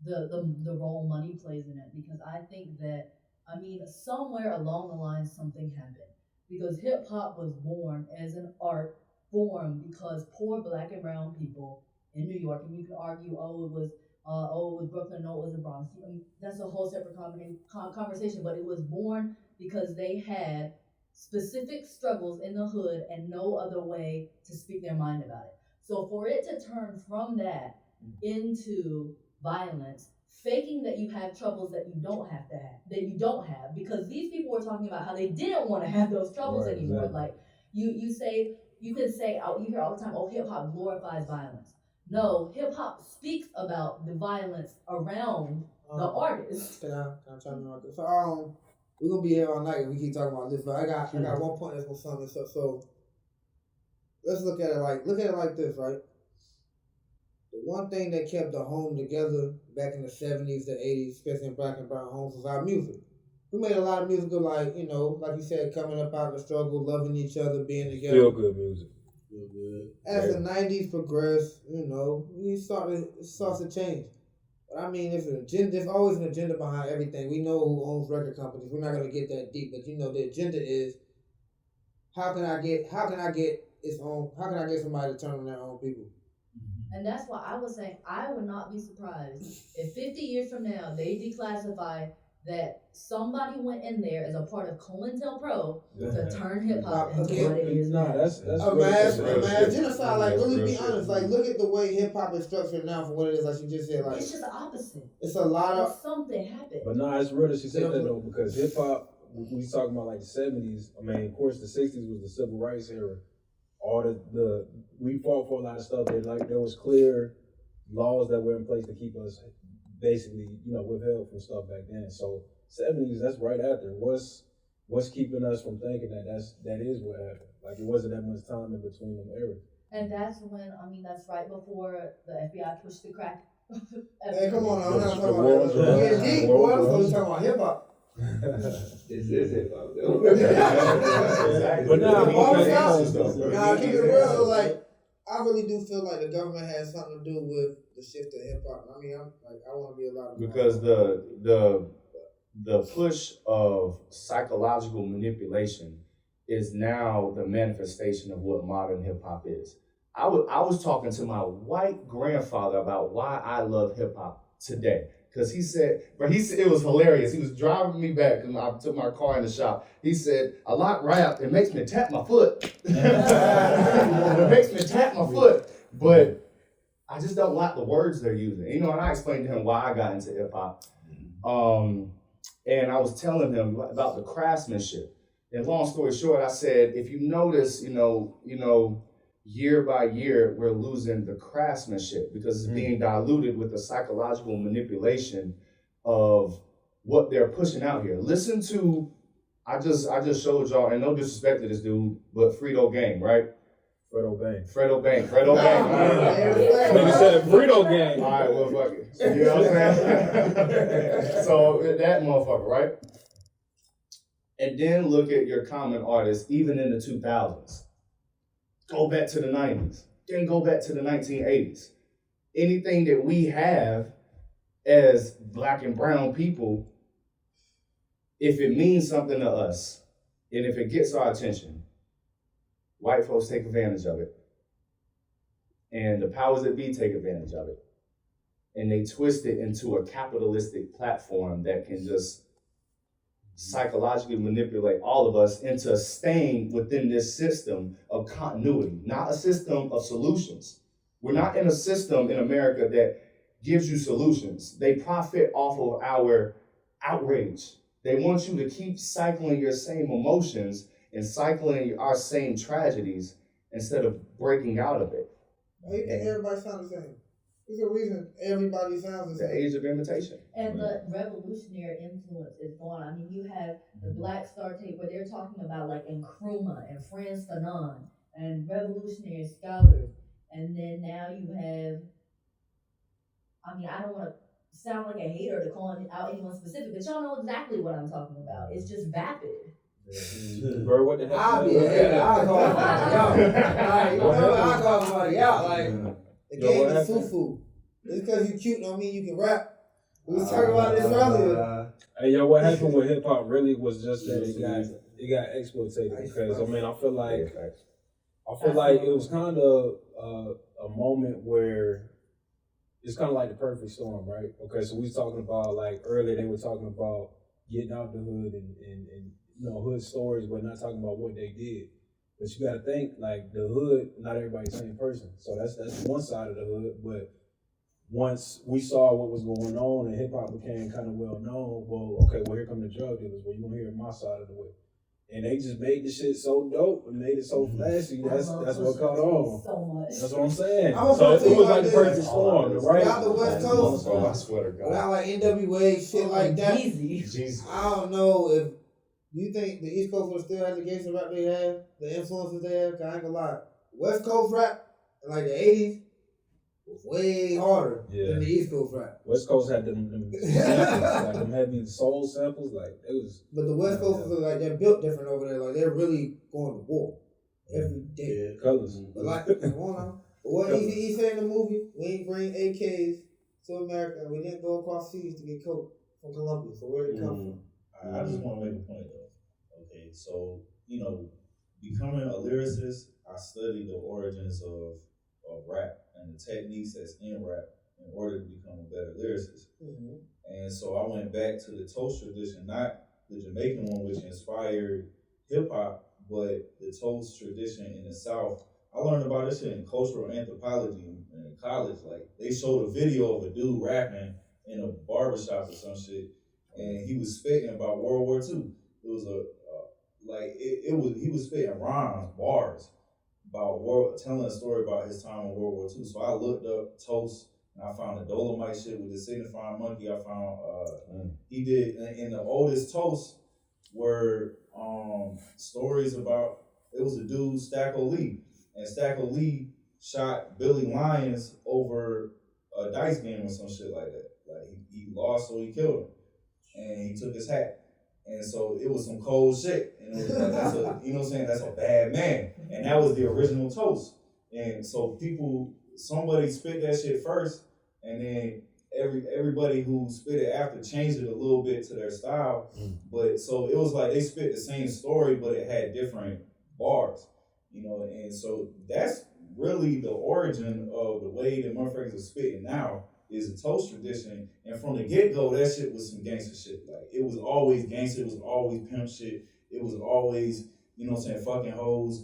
the role money plays in it, because I think that, I mean, somewhere along the line something happened, because hip hop was born as an art form because poor black and brown people in New York, and you can argue, it was Brooklyn, no, it was the Bronx. I mean, that's a whole separate conversation, but it was born because they had specific struggles in the hood and no other way to speak their mind about it. So for it to turn from that into violence, faking that you have troubles that you don't have, because these people were talking about how they didn't want to have those troubles anymore. Exactly. Like you can say, you hear all the time, oh, hip hop glorifies violence. No, hip hop speaks about the violence around the artist. Can I chime in on this? So we're gonna be here all night if we keep talking about this, but I got one point that's gonna sum this up. So let's look at it like this, right? The one thing that kept the home together back in the 70s, the 80s, especially in black and brown homes, was our music. We made a lot of music, like you said, coming up out of the struggle, loving each other, being together. Feel good music. Feel good. As the 90s progressed, it starts to change. But I mean, there's always an agenda behind everything. We know who owns record companies. We're not going to get that deep, but the agenda is how can I get somebody to turn on their own people? And that's why I was saying I would not be surprised if 50 years from now they declassify that somebody went in there as a part of COINTELPRO to turn hip hop into what it is. Nah, that's a mass genocide. Like, really be honest. Like, look at the way hip hop is structured now for what it is. Like you just said, like it's just the opposite. It's a lot of something happened. But nah, it's real that she said that though, because hip hop. We talking about like the 70s. I mean, of course, the 60s was the civil rights era. All we fought for a lot of stuff. There was clear laws that were in place to keep us basically, withheld from stuff back then. So 70s, that's right after. What's keeping us from thinking that is what happened? Like, it wasn't that much time in between them eras. And that's when, that's right before the FBI pushed the crack. Hey, come on, I'm not talking about deep, boy. I'm supposed to talk about hip hop. This is hip hop, though. But now, keep it real. So, like, I really do feel like the government has something to do with the shift to hip hop. I mean, I want to be a lot of because the push of psychological manipulation is now the manifestation of what modern hip hop is. I was talking to my white grandfather about why I love hip hop today. Because he said it was hilarious. He was driving me back and I took my car in the shop. He said, I like rap. It makes me tap my foot. It makes me tap my foot. But I just don't like the words they're using. And I explained to him why I got into hip hop. And I was telling him about the craftsmanship. And long story short, I said, if you notice, year by year, we're losing the craftsmanship because it's being diluted with the psychological manipulation of what they're pushing out here. Listen to, I just showed y'all, and no disrespect to this dude, but Frito Gang, right? Fredo Bang. Nigga said Frito Gang. All right, well, fuck it. You know what I'm saying? So that motherfucker, right? And then look at your common artists, even in the 2000s. Go back to the 90s, then go back to the 1980s. Anything that we have as black and brown people, if it means something to us, and if it gets our attention, white folks take advantage of it. And the powers that be take advantage of it. And they twist it into a capitalistic platform that can just psychologically manipulate all of us into staying within this system of continuity, not a system of solutions. We're not in a system in America that gives you solutions. They profit off of our outrage. They want you to keep cycling your same emotions and cycling our same tragedies instead of breaking out of it. Why do you think everybody sounds the same? There's a reason everybody sounds the same. The age of imitation. And the revolutionary influence is gone. I mean, you have the Black Star tape where they're talking about like Nkrumah and Frantz Fanon and revolutionary scholars. And then now you have, I don't want to sound like a hater to call out anyone specific, but y'all know exactly what I'm talking about. It's just vapid. Bro, what the hell? I'll be a hater. I'll call somebody out. I'll call somebody out. Like, the game is foo-foo. Just because you cute don't mean you can rap. We was talking about this earlier. Hey, what happened with hip hop really was just that it got exploited. Because I feel like it was kind of a moment where it's kind of like the perfect storm, right? Okay, so we was talking about like earlier they were talking about getting out the hood and hood stories, but not talking about what they did. But you got to think like the hood, not everybody's the same person. So that's one side of the hood. But once we saw what was going on and hip hop became kind of well known, here come the drug dealers. Well, you gonna hear my side of the way. And they just made the shit so dope and made it so flashy. That's what caught on. So much. That's what I'm saying. So it was like the perfect storm, right? Without the West Coast, I swear to God. without like NWA, shit like that. Easy. I don't know if you think the East Coast would still have the gangster rap they have, the influences they have. 'Cause I ain't gonna lie. West Coast rap in like the 80s was way harder than the East Coast rap. West Coast had them samples, like them heavy soul samples, like it was. But the West Coast was like they're built different over there. Like they're really going to war every day. Yeah, colors. But like, come on now. But what he said in the movie, we ain't bring AKs to America. We didn't go across seas to get coke from Colombia. So where did it come from? I just want to make a point though. Okay, so becoming a lyricist, I studied the origins of rap and the techniques that's in rap in order to become a better lyricist. And so I went back to the toast tradition, not the Jamaican one, which inspired hip hop, but the toast tradition in the South. I learned about this shit in cultural anthropology in college. Like they showed a video of a dude rapping in a barbershop or some shit, and he was spitting about World War II. It was he was spitting rhymes, bars about telling a story about his time in World War II. So I looked up toast and I found the Dolomite shit with the signifying monkey. I found he did in the oldest toast were stories about it was a dude Stacko Lee, and Stacko Lee shot Billy Lyons over a dice game or some shit like that. Like he lost, so he killed him, and he took his hat. And so it was some cold shit. And it was like, that's a bad man. And that was the original toast. And so somebody spit that shit first, and then everybody who spit it after changed it a little bit to their style. But so it was like they spit the same story, but it had different bars. And so that's really the origin of the way that motherfuckers are spitting now. Is a toast tradition, and from the get-go, that shit was some gangster shit. Like, it was always gangster, it was always pimp shit, it was always, fucking hoes.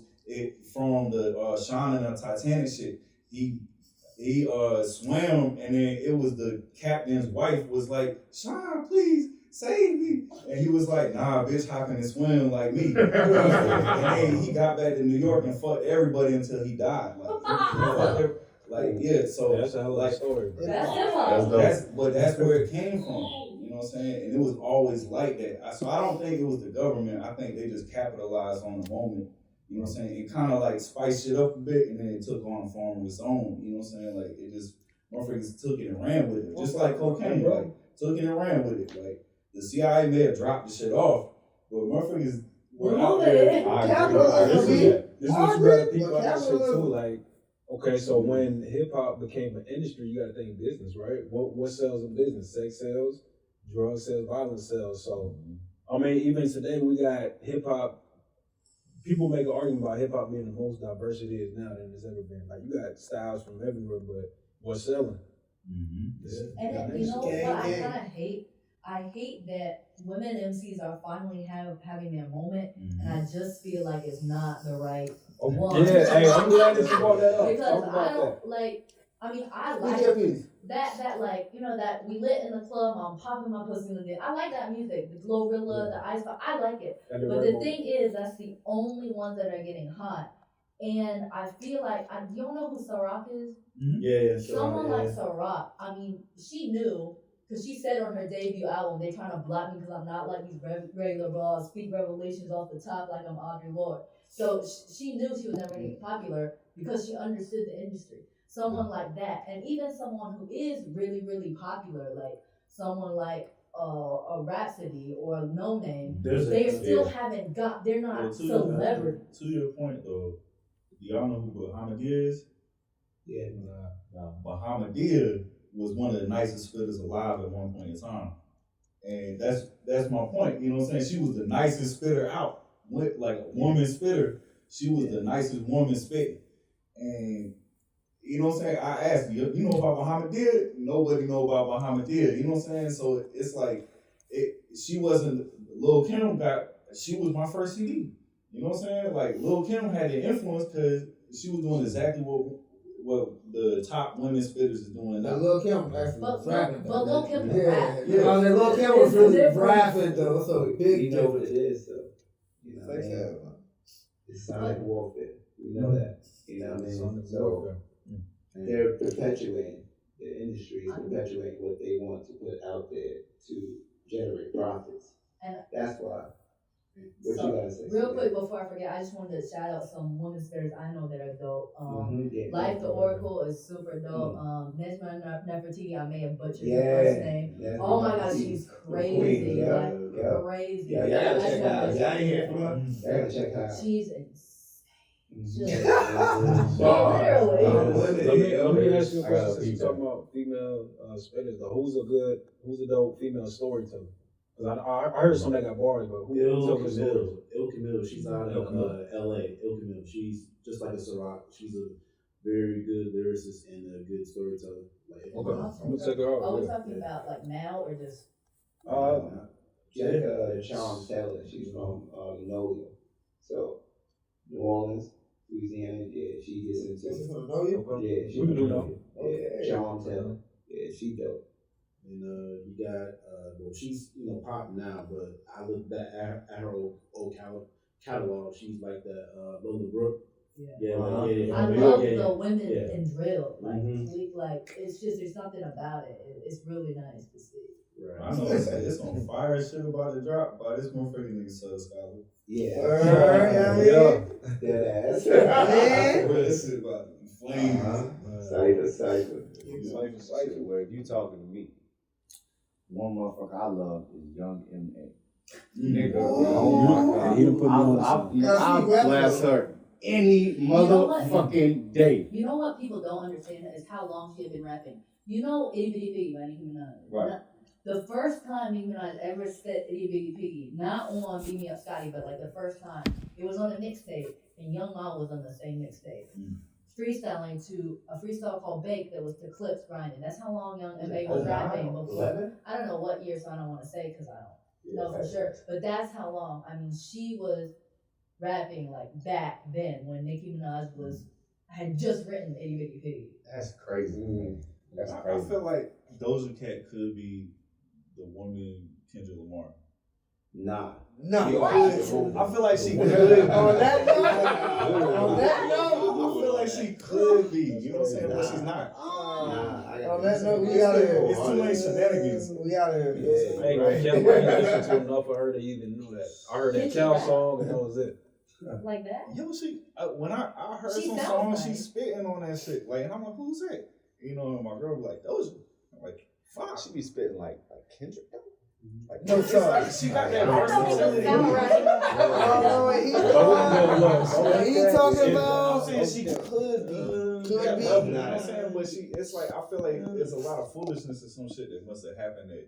From the Sean and the Titanic shit, he swam, and then it was the captain's wife was like, Sean, please, save me. And he was like, nah, bitch, how can it swim like me? And then he got back to New York and fucked everybody until he died. So that's a hell of a story. That's where it came from. You know what I'm saying? And it was always like that. So I don't think it was the government. I think they just capitalized on the moment. You know what I'm saying? It kind of like spiced shit up a bit, and then it took on a form of its own. You know what I'm saying? Like it just motherfuckers took it and ran with it, just like cocaine. Like took it and ran with it. Like the CIA may have dropped the shit off, but motherfuckers were out there. This is what you gotta peep out that shit too. Like. Okay, so when hip hop became an industry, you got to think business, right? What sells in business? Sex sells, drugs sells, violence sells. So, I mean, even today we got hip hop. People make an argument about hip hop being the most diverse it is now than it's ever been. Like you got styles from everywhere, but what's selling? And you know what I kind of hate? I hate that women MCs are finally having their moment, and I just feel like it's not the right one. Yeah, hey, I'm glad that you brought that up. Because I like that that we lit in the club, I'm popping my pussy in the dick. I like that music, the Glorilla, the Ice Pop, I like it. But the thing is, that's the only ones that are getting hot. And I feel like, you don't know who Ciroc is? Yeah. Someone like Ciroc, I mean, she knew, because she said on her debut album, they trying to block me because I'm not like these regular bras, speak revelations off the top like I'm Audre Lorde. So she knew she was never going to get popular because she understood the industry. Someone like that, and even someone who is really, really popular, like someone like a Rhapsody or a No Name, they still haven't got, they're not celebrity. To your point though, do y'all know who Bahamadia is? Yeah. Bahamadia was one of the nicest spitters alive at one point in time. And that's my point. You know what I'm saying? She was the nicest spitter out. Like a woman spitter, she was the nicest woman spitting. And you know what I'm saying? I asked you know about Bahamadia? Nobody know about Bahamadia. You know what I'm saying? So it's like she wasn't Lil' Kim she was my first CD. You know what I'm saying? Like Lil' Kim had the influence because she was doing exactly what the top women spitters is doing now. Lil' Kim actually rapping. But Lil' Kim can rap. Lil' Kim was really rapping though. So big. You know what it is though. You know what I mean? It's sonic warfare. We know that. You know what I mean? So they're perpetuating, the industry is perpetuating what they want to put out there to generate profits. And that's why What you gotta say? Real quick before I forget, I just wanted to shout out some women spiriters I know that are dope. Yeah, Life the Oracle is super dope. Nejma Nefertiti, I may have butchered her first name. Oh my god, she's crazy. Crazy. Yeah, y'all gotta check her out. Y'all ain't hear from her? Y'all gotta check her out. She's insane. Let me ask you a question. Since you're talking about female spiriters, who's a dope female storyteller? Because I heard some that got bars, but who's a good story? Il Camille, she's out of LA. Il Camille, she's just like a Ciroc. She's a very good lyricist and a good storyteller. Like, Okay, I'm gonna check her out. Are we talking about like now or just? Check Charm Taylor. She's from Magnolia. So New Orleans, Louisiana. Yeah, she gets into She's from Magnolia? Yeah, she We can do from Yeah, Charm Taylor. Yeah, she dope. And you got well, she's pop now, but I look back at her old catalog. She's like that Lola Brooke. Yeah. Yeah, I love the women Yeah. in drill. Like it's just there's something about it. It's really nice to see. Right. I know it's on fire shit about to drop, but this motherfucker nigga Scholar. Yeah. Dead ass. This shit about flames. Cypher. Where if you talking to me, one motherfucker I love is Young M.A. Nigga, oh my God. He done put me on I'll blast her any motherfucking day. You know what people don't understand is how long she had been rapping. You know Itty Bitty Piggy by Nicki Minaj. Right. The first time Nicki Minaj ever said Itty Bitty Piggy, not on Beat Me Up Scotty, but like the first time, it was on a mixtape, and Young Ma was on the same mixtape. Freestyling to a freestyle called Bake that was to Clips Grinding. That's how long Young M.A. was rapping before. I don't know what year, so I don't want to say because I don't know for sure. But that's how long. I mean, she was rapping like back then when Nicki Minaj had just written Itty Bitty Piggy. That's crazy. That's I crazy. feel like Doja Cat could be the woman Kendrick Lamar. Nah. No. I feel like she could. On that note, I feel like she could be. You know what I'm saying? But she's not. on that note, we out of here. It's too many shenanigans. We out of here. I ain't gonna count. I ain't listened to enough for her to even know that. I heard that cow song and that was it. Like that? Yo, when I heard She some sounds songs, nice. she spitting on that shit. Like, and I'm like, who's that? You know, and my girl be like, Doja. I'm like, fuck. She be spitting like Kendrick though. Like No, It's like she got that versatility. When he talking I'm about, saying she could be. Could Yeah, be. you know what I'm saying? But it's like, I feel like there's a lot of foolishness or some shit that must have happened that,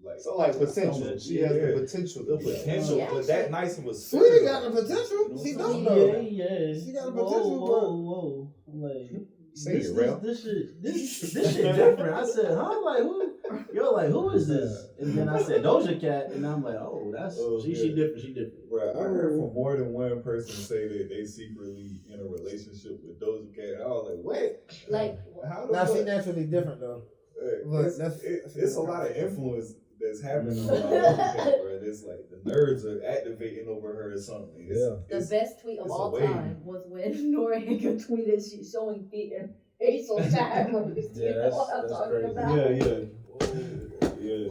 like. so like potential. She has the potential. The potential, Yeah, but that nice was. Sweetie got the potential. She don't know. Yeah. She got the potential, Whoa. I'm like, Sing it, Ralph. this shit different. I said, huh? Like who? You're like, who is this? And then I said Doja Cat, and I'm like, oh, that's she different. She different. Right, I heard from more than one person say that they secretly in a relationship with Doja Cat. I was like, what? Like, How the Now she fuck? naturally different though. But It's a lot of influence that's happening on Doja Cat, bro. It's like the nerds are activating over her or something. the best tweet of all time was when Noriega tweeted she's showing feet and facial fat. Yeah, that's crazy. Yeah.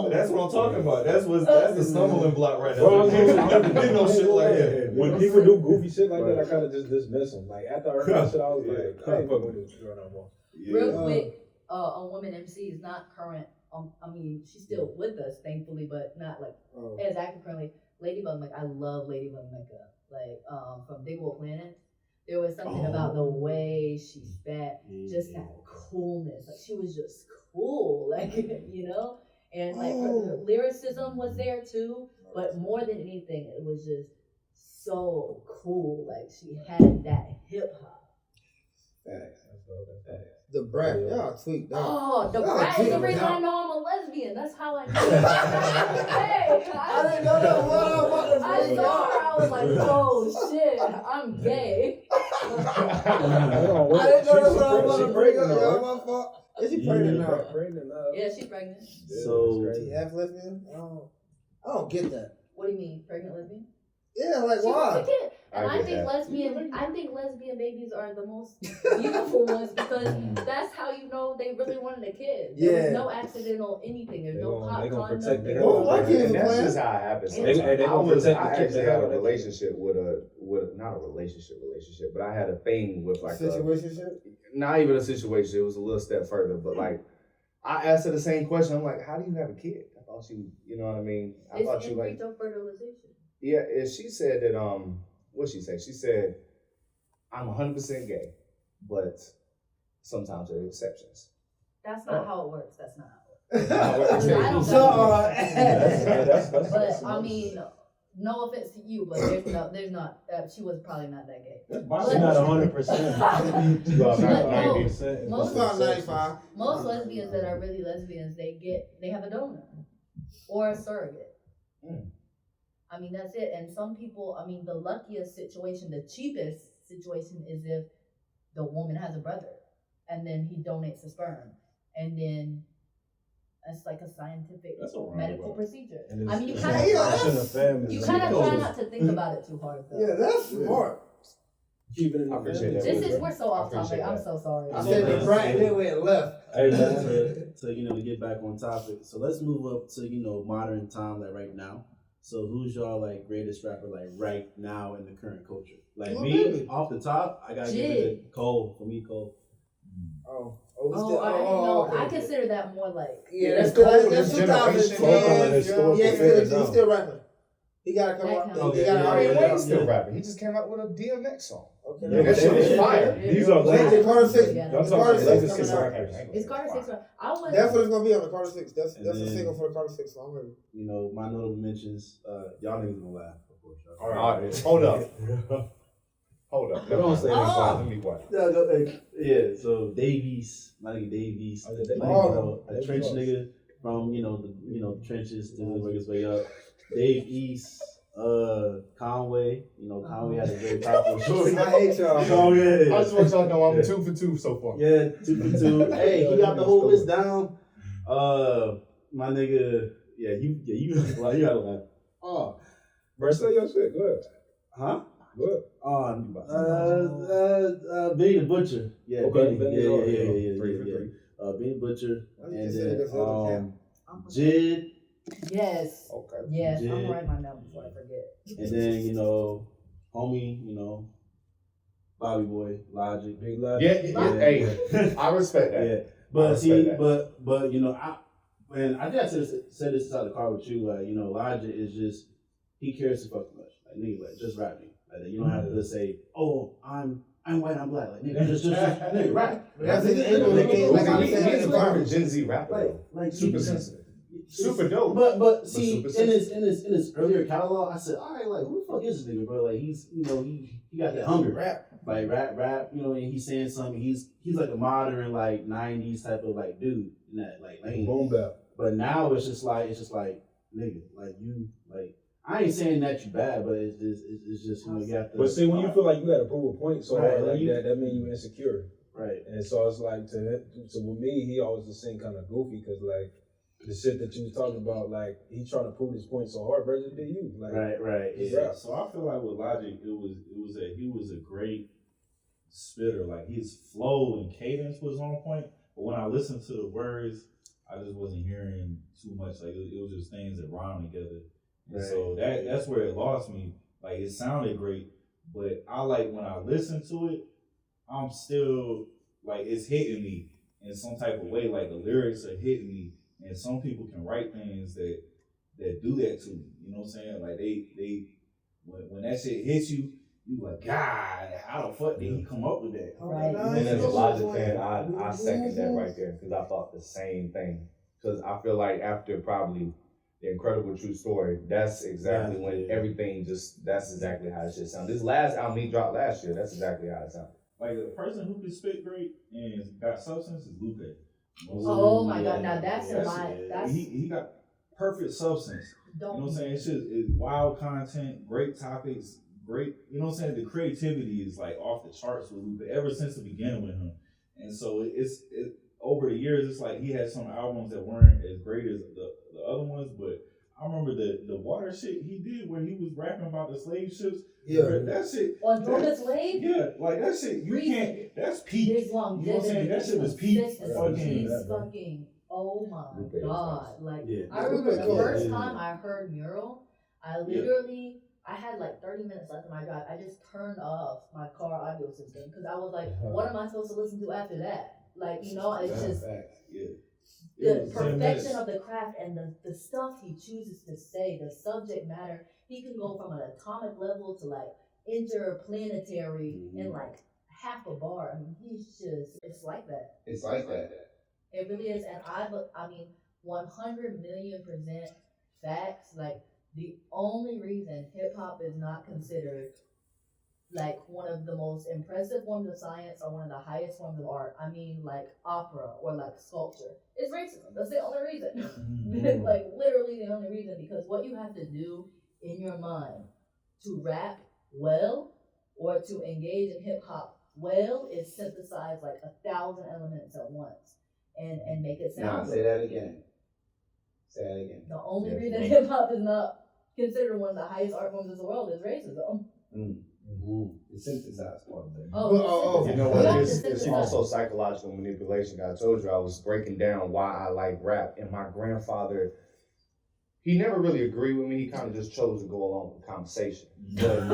That's what I'm talking about. That's the stumbling block right now. Bro, They know shit like that. When people do goofy shit like that, I kind of just dismiss them. Like after I heard that shit, I was like, I ain't fucking with this girl no more. Real quick, a woman MC is not current. I mean, she's still with us, thankfully, but not like as active currently. Ladybug Mecca, I love Ladybug Mecca. Like from Big Wolf Planet, there was something about the way she spat, just that coolness. Like she was just cool, like you know. And like her lyricism was there too, but more than anything, it was just so cool. Like she had that hip hop. the brat, y'all tweaked out. Oh, the Y'all brat is the tweaked reason I out. know I'm a lesbian. That's how I know. Hey, I didn't know that. I saw her. I was like, oh shit, I'm gay. I didn't know that's what I was about to bring up. Y'all, my fault. Is she pregnant now? Yeah, she's pregnant. So She half lesbian? I don't get that. What do you mean, pregnant lesbian? Yeah, like She wants a why? kid. And I I get think that. lesbian babies are the most beautiful ones because that's how you know they really wanted a kid. There was no accidental anything. There's no pop condom. And that's just how it happens. I actually had a relationship with not a relationship, but I had a thing with like situationship. Not even a situation. It was a little step further, but like I asked her the same question. I'm like, how do you have a kid? I thought you know what I mean? I thought you like fertilization. Yeah, and she said that what'd she say? She said, I'm 100% gay, but sometimes there are exceptions. That's not how it works. That's not how it works. But I mean, no offense to you, but there's not. She was probably not that gay. She's not 100%. Most lesbians that are really lesbians, they have a donor or a surrogate. I mean, that's it. And some people, I mean, the luckiest situation, the cheapest situation is if the woman has a brother and then he donates the sperm. And then it's like a scientific medical procedure. I mean, you kind of try not to think about it too hard, though. Yeah, that's smart. Keeping it in the family. We're so off topic. I'm so sorry. I said they right and then went left. So, to get back on topic. So let's move up to, modern time, like right now. So who's y'all like greatest rapper like right now in the current culture? Like me, off the top, I gotta give it to Cole. For me, Cole. I consider that more like that's 2010. He's still rapping. He gotta come out. Wayne's still rapping. He just came out with a DMX song. Okay, that shit was fire. These are Carter 6. Carter 6 It's Carter 6. That's what it's gonna be on the Carter 6. That's a single for the Carter 6. So I'm ready. My notable mentions. Y'all niggas gonna laugh, of course. All right, hold up. Let me quiet. Yeah. So Davies, my nigga Davies, a trench nigga from the trenches to work his way up. Dave East, Conway. Conway had a very powerful story. I hate y'all. I just want y'all to know I'm 2 for 2 so far. Yeah, 2 for 2. Hey, he got the whole list down. My nigga, you gotta laugh. Oh, bro, say your shit. Go ahead. Huh? Good. Benny the Butcher. Yeah, okay, Benny. Yeah. 3 for 3. Benny Butcher, and then Jid. Yes. Okay. Yes, I'm gonna write mine down before I forget. And then homie, Bobby Boy, Logic, Big Logic. Yeah. Hey, I respect that. Yeah, but I think I said this inside the car with you. Like, Logic is just he cares so fucking much. Like, nigga, like just rap me. Like, you don't have to say, oh, I'm white, I'm black. Like, nigga, just nigga, rap. He's a Gen Z rapper. Like super sensitive. Super dope. But see, in his earlier catalog, I said, all right, like who the fuck is this nigga, bro? Like he's he got that hunger. Rap. Like rap, and he's saying something. He's like a modern like 90s type of like dude in that like lane. Boom bap. But now it's just like nigga, like you like I ain't saying that you bad, but it's just you have to. But see, when you feel like you got to prove a point so hard like that means you insecure. Right. And so it's like so with me, he always just seemed kind of goofy because like the shit that you was talking about, like he trying to prove his point so hard, versus than you. Like, right. Yeah. So I feel like with Logic, he was a great spitter. Like his flow and cadence was on point, but when I listened to the words, I just wasn't hearing too much. Like it was just things that rhyme together. And so that's where it lost me. Like it sounded great, but I like when I listen to it, I'm still like it's hitting me in some type of way. Like the lyrics are hitting me, and some people can write things that do that to me. You know what I'm saying? Like they when that shit hits you, you like, God, how the fuck did he come up with that? Right. And as a Logic fan, I second that right there because I thought the same thing. Because I feel like after probably The Incredible True Story, that's exactly when everything that's exactly how it should sound. This last album he dropped last year, that's exactly how it sounded. Like the person who can spit great and got substance is Lupe. Oh my God! Now that's he got perfect substance. You know what I'm saying? It's wild content, great topics, great. You know what I'm saying? The creativity is like off the charts with Lupe ever since the beginning with him. And so it's over the years, it's like he had some albums that weren't as great as the other ones, but I remember the water shit he did where he was rapping about the slave ships. Yeah. That shit. On this wave, Yeah, like that shit. You can't. That's peak. this long, You know what I'm saying? That shit was peak. fucking. Oh my god! Like Yeah. I remember the Lupe, first yeah. time I heard Mural, I literally. I had like 30 minutes left in my drive. I just turned off my car audio system because I was like, what am I supposed to listen to after that? Like, you know, it's just the perfection of the craft and the stuff he chooses to say, the subject matter. He can go from an atomic level to like interplanetary in like half a bar. I mean, it's like that. It's like that. It really is. And I mean, 100 million% facts. Like, the only reason hip hop is not considered like one of the most impressive forms of science or one of the highest forms of art, I mean like opera or like sculpture, is racism. That's the only reason. Like literally the only reason, because what you have to do in your mind to rap well or to engage in hip hop well is synthesize like 1,000 elements at once and make it sound good. Say that again. The only reason hip hop is not considered one of the highest art forms in the world is racism. The synthesized part of it. You know what? Yeah. It's also psychological manipulation. I told you I was breaking down why I like rap, and my grandfather, he never really agreed with me. He kind of just chose to go along with the conversation. But,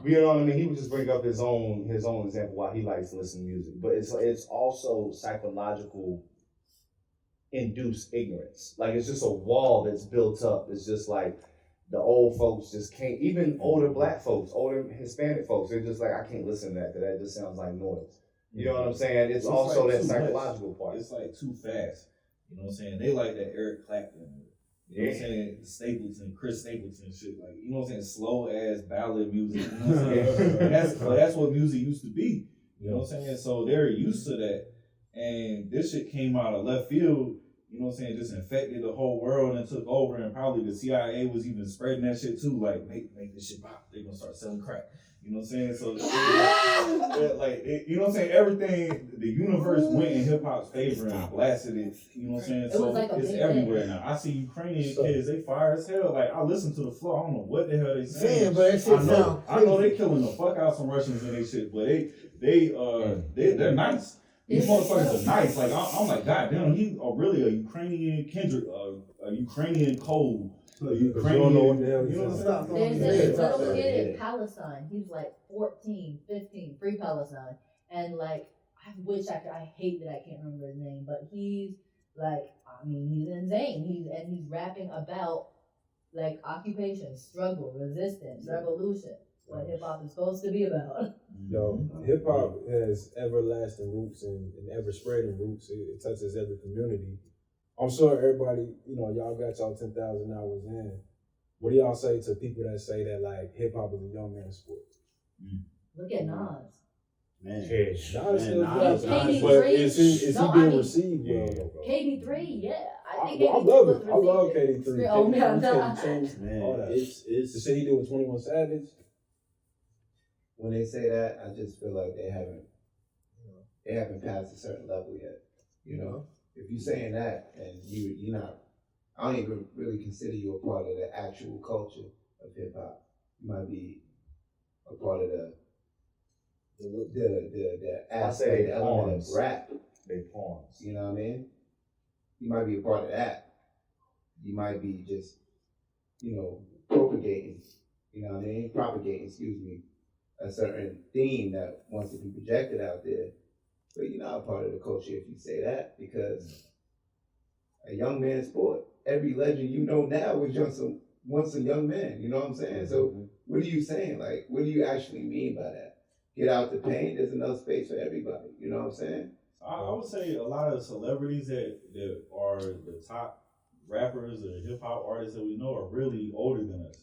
you know what I mean? He would just bring up his own example why he likes to listen to music. But it's also psychological induced ignorance. Like it's just a wall that's built up. It's just like the old folks just can't, even older black folks, older Hispanic folks, they're just like, I can't listen to that because that just sounds like noise. You know what I'm saying? It's also like that psychological part. It's like too fast. You know what I'm saying? They like that Eric Clapton. You know what I'm saying? Stapleton, Chris Stapleton shit. Like, you know what I'm saying? Slow ass ballad music. You know what I'm saying? That's what music used to be. You know what I'm saying? So they're used to that. And this shit came out of left field. You know what I'm saying? Just infected the whole world and took over, and probably the CIA was even spreading that shit too. Like, make this shit pop. They're gonna start selling crack. You know what I'm saying? So, you know what I'm saying? Everything, the universe went in hip hop's favor and blasted it. You know what I'm saying? So like it's everywhere now. I see Ukrainian kids, they fire as hell. Like, I listen to the flow. I don't know what the hell they saying. But that shit I know they killing the fuck out some Russians and they shit, but they're nice. These motherfuckers are nice. Like I'm like, God damn, he really a Ukrainian Kendrick, a Ukrainian Cole, a Ukrainian. You know what I'm saying? There's this little kid in Palestine. He's like 14, 15, free Palestine, and like I hate that I can't remember his name, but he's like, I mean, he's insane. He's rapping about like occupation, struggle, resistance, revolution. What hip hop is supposed to be about. Yo, hip hop has everlasting roots and ever spreading roots. It touches every community. I'm sure everybody, y'all got y'all 10,000 hours in. What do y'all say to people that say that like hip hop is a young man's sport? Look at Nas. Man, Nas still Nas, but is he being received well though? KD3, yeah. I think I love it. I love KD3. Oh man, man, all that. it's the shit he did with 21 Savage. When they say that, I just feel like they haven't passed a certain level yet. You know, if you're saying that and you're not, I don't even really consider you a part of the actual culture of hip hop. You might be a part of the aspect, the element of rap. They pawns. You know what I mean? You might be a part of that. You might be just, propagating. You know what I mean? Propagating, a certain theme that wants to be projected out there. But you're not a part of the culture if you say that, because a young man's sport. Every legend you know now was once a young man. You know what I'm saying? So what are you saying? Like, what do you actually mean by that? Get out the paint. There's enough space for everybody. You know what I'm saying? I would say a lot of celebrities that are the top rappers or hip hop artists that we know are really older than us.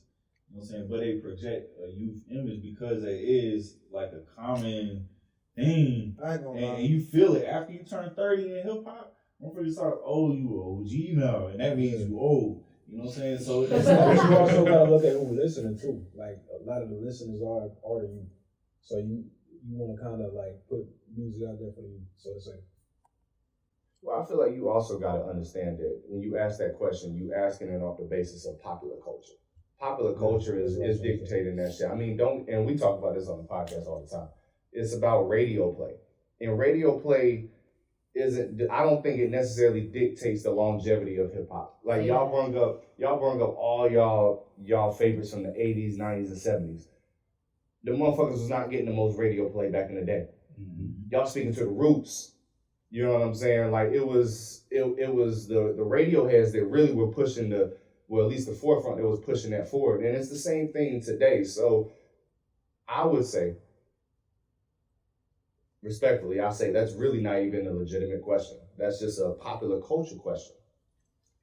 You know what I'm saying? But they project a youth image because it is like a common thing. And you feel it after you turn 30 in hip hop. Motherfuckers start, you OG now, and that means you old. You know what I'm saying? So but you also gotta look at who listening too. Like a lot of the listeners are the youth. So you want to kind of like put music out there for the youth, so to say. Well, I feel like you also got to understand that when you ask that question, you asking it off the basis of popular culture. popular culture is dictating that shit. I mean, and we talk about this on the podcast all the time. It's about radio play. And radio play I don't think it necessarily dictates the longevity of hip hop. Like y'all brung up all y'all favorites from the 80s, 90s, and 70s. The motherfuckers was not getting the most radio play back in the day. Mm-hmm. Y'all speaking to the roots. You know what I'm saying? Like it was the radio heads that really were pushing at least the forefront that was pushing that forward. And it's the same thing today. So I would say, respectfully, I say that's really not even a legitimate question. That's just a popular culture question.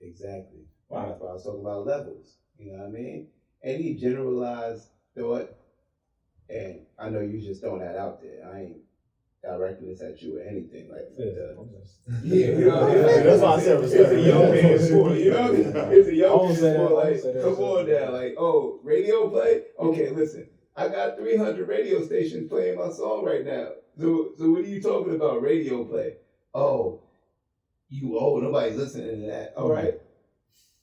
Exactly. Wow. That's why I was talking about levels. You know what I mean? Any generalized thought, and I know you just throwing that out there. I ain't directing this at you or anything like that. Yeah, you know what I mean? That's why I said respect. It's a young man's sport, you know what I mean? It's a young man's sport. Like, come on now. Like, oh, radio play? Okay, listen. I got 300 radio stations playing my song right now. So what are you talking about? Radio play? Oh, nobody's listening to that. All right.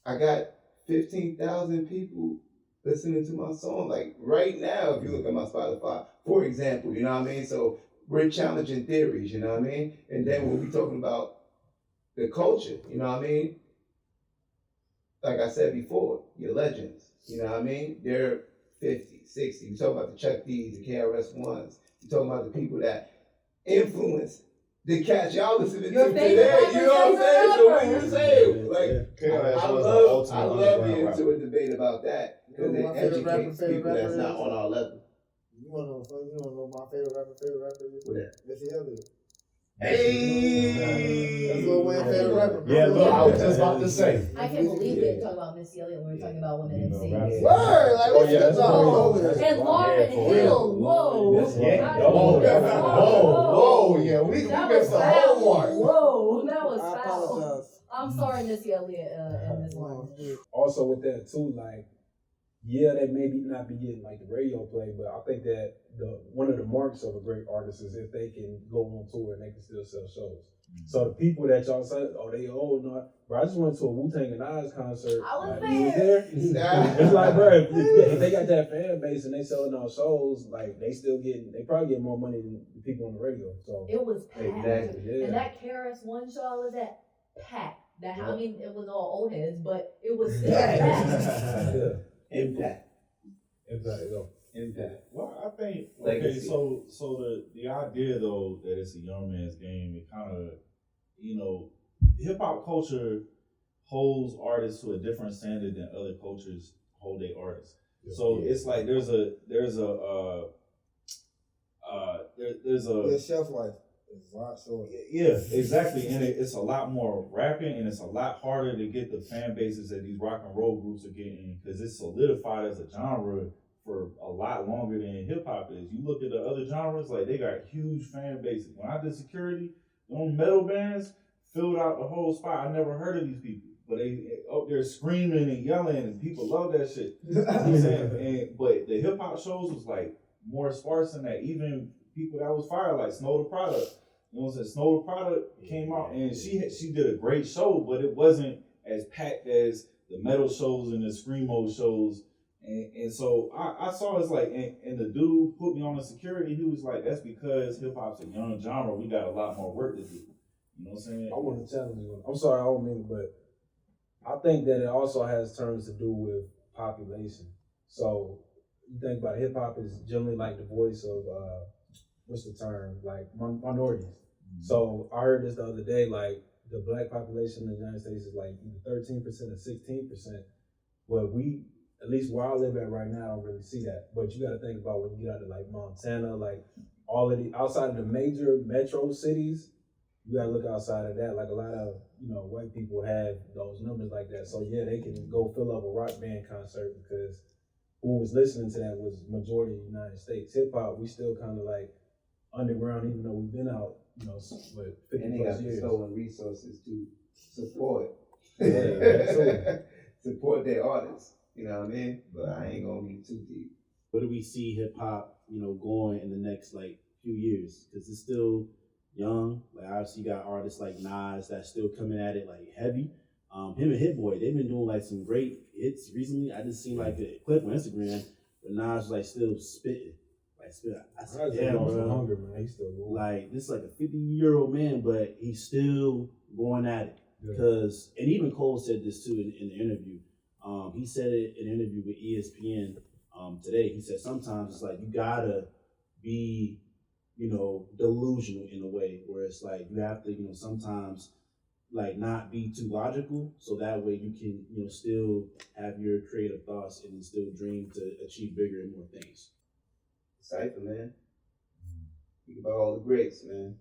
I got 15,000 people listening to my song. Like right now, if you look at my Spotify, for example, you know what I mean? So we're challenging theories, you know what I mean? And then when we talking about the culture, you know what I mean? Like I said before, your legends, you know what I mean? They're 50, 60. You talking about the Chuck D's, the KRS-Ones. You talking about the people that influence the cats y'all listening to today. You know what I'm saying? So what you saying? Like, I love getting into a debate about that because it educates people that's not on our level. You wanna know my favorite rapper is? What that? Missy Elliott. Hey! That's Lil Wayne's favorite rapper. Yeah, look, I was just about to say. I can't believe we didn't talk about Missy Elliott when we were talking about women MC. Word! Like, what's And Lauryn Hill, whoa. Whoa, yeah, we missed the whole mark. Whoa, that was I foul. apologize. I'm sorry, Missy Elliott, and this one. Also with that too, like, yeah, they maybe not be getting like the radio play, but I think that one of the marks of a great artist is if they can go on tour and they can still sell shows. Mm-hmm. So the people that y'all say, oh, they old, no, bro, I just went to a Wu-Tang and Nas concert. I was like, you was there? It's like, bro, if they got that fan base and they selling out shows, like they probably get more money than the people on the radio. So it was packed. Exactly, yeah. And that KRS-One show I was at, packed. I mean, it was all old heads, but it was still packed. Impact. Well, I think Legacy. So the idea though that it's a young man's game, it kind of, hip hop culture holds artists to a different standard than other cultures hold their artists. Yeah. So it's like there's a shelf life. It's a lot short. Yeah, exactly, and it's a lot more rapping, and it's a lot harder to get the fan bases that these rock and roll groups are getting because it's solidified as a genre for a lot longer than hip hop is. You look at the other genres, like they got huge fan bases. When I did security, those metal bands filled out the whole spot. I never heard of these people, but they up there screaming and yelling, and people love that shit. You know what I'm saying? But the hip hop shows was like more sparse than that. Even people that was fire, like Snow the Product. You know what I'm saying? Snow the Product came out and she did a great show, but it wasn't as packed as the metal shows and the screamo shows. And so I saw it's like, and the dude put me on the security. He was like, that's because hip hop's a young genre. We got a lot more work to do. You know what I'm saying? I want to challenge you. I'm sorry, I don't mean it, but I think that it also has terms to do with population. So you think about hip hop is generally like the voice of what's the term? Like minorities. Mm-hmm. So I heard this the other day, like the black population in the United States is like either 13% or 16%. Well, at least where I live at right now, I don't really see that. But you got to think about when you get out to like Montana, like all of the outside of the major metro cities, you got to look outside of that. Like a lot of white people have those numbers like that. So yeah, they can go fill up a rock band concert because who was listening to that was majority of the United States. Hip hop, we still kind of like underground, even though we've been out, 50 and they plus got years. the stolen resources to support. Yeah, support their artists. You know what I mean? But I ain't gonna get too deep. Where do we see hip hop, going in the next few years? Because it's still young. Like obviously you got artists like Nas that's still coming at it like heavy. Him and Hit Boy, they've been doing like some great hits recently. I just seen like a clip on Instagram, but Nas like still spitting. Like spit. I said, damn, bro. Hunger, man. He's still going. Like this is like a 50-year-old man, but he's still going at it. Because and even Cole said this too in the interview. He said it in an interview with ESPN today. He said sometimes it's like you gotta be, delusional in a way where it's like you have to, sometimes like not be too logical, so that way you can, still have your creative thoughts and still dream to achieve bigger and more things. Cypher, man. Think about all the greats, man.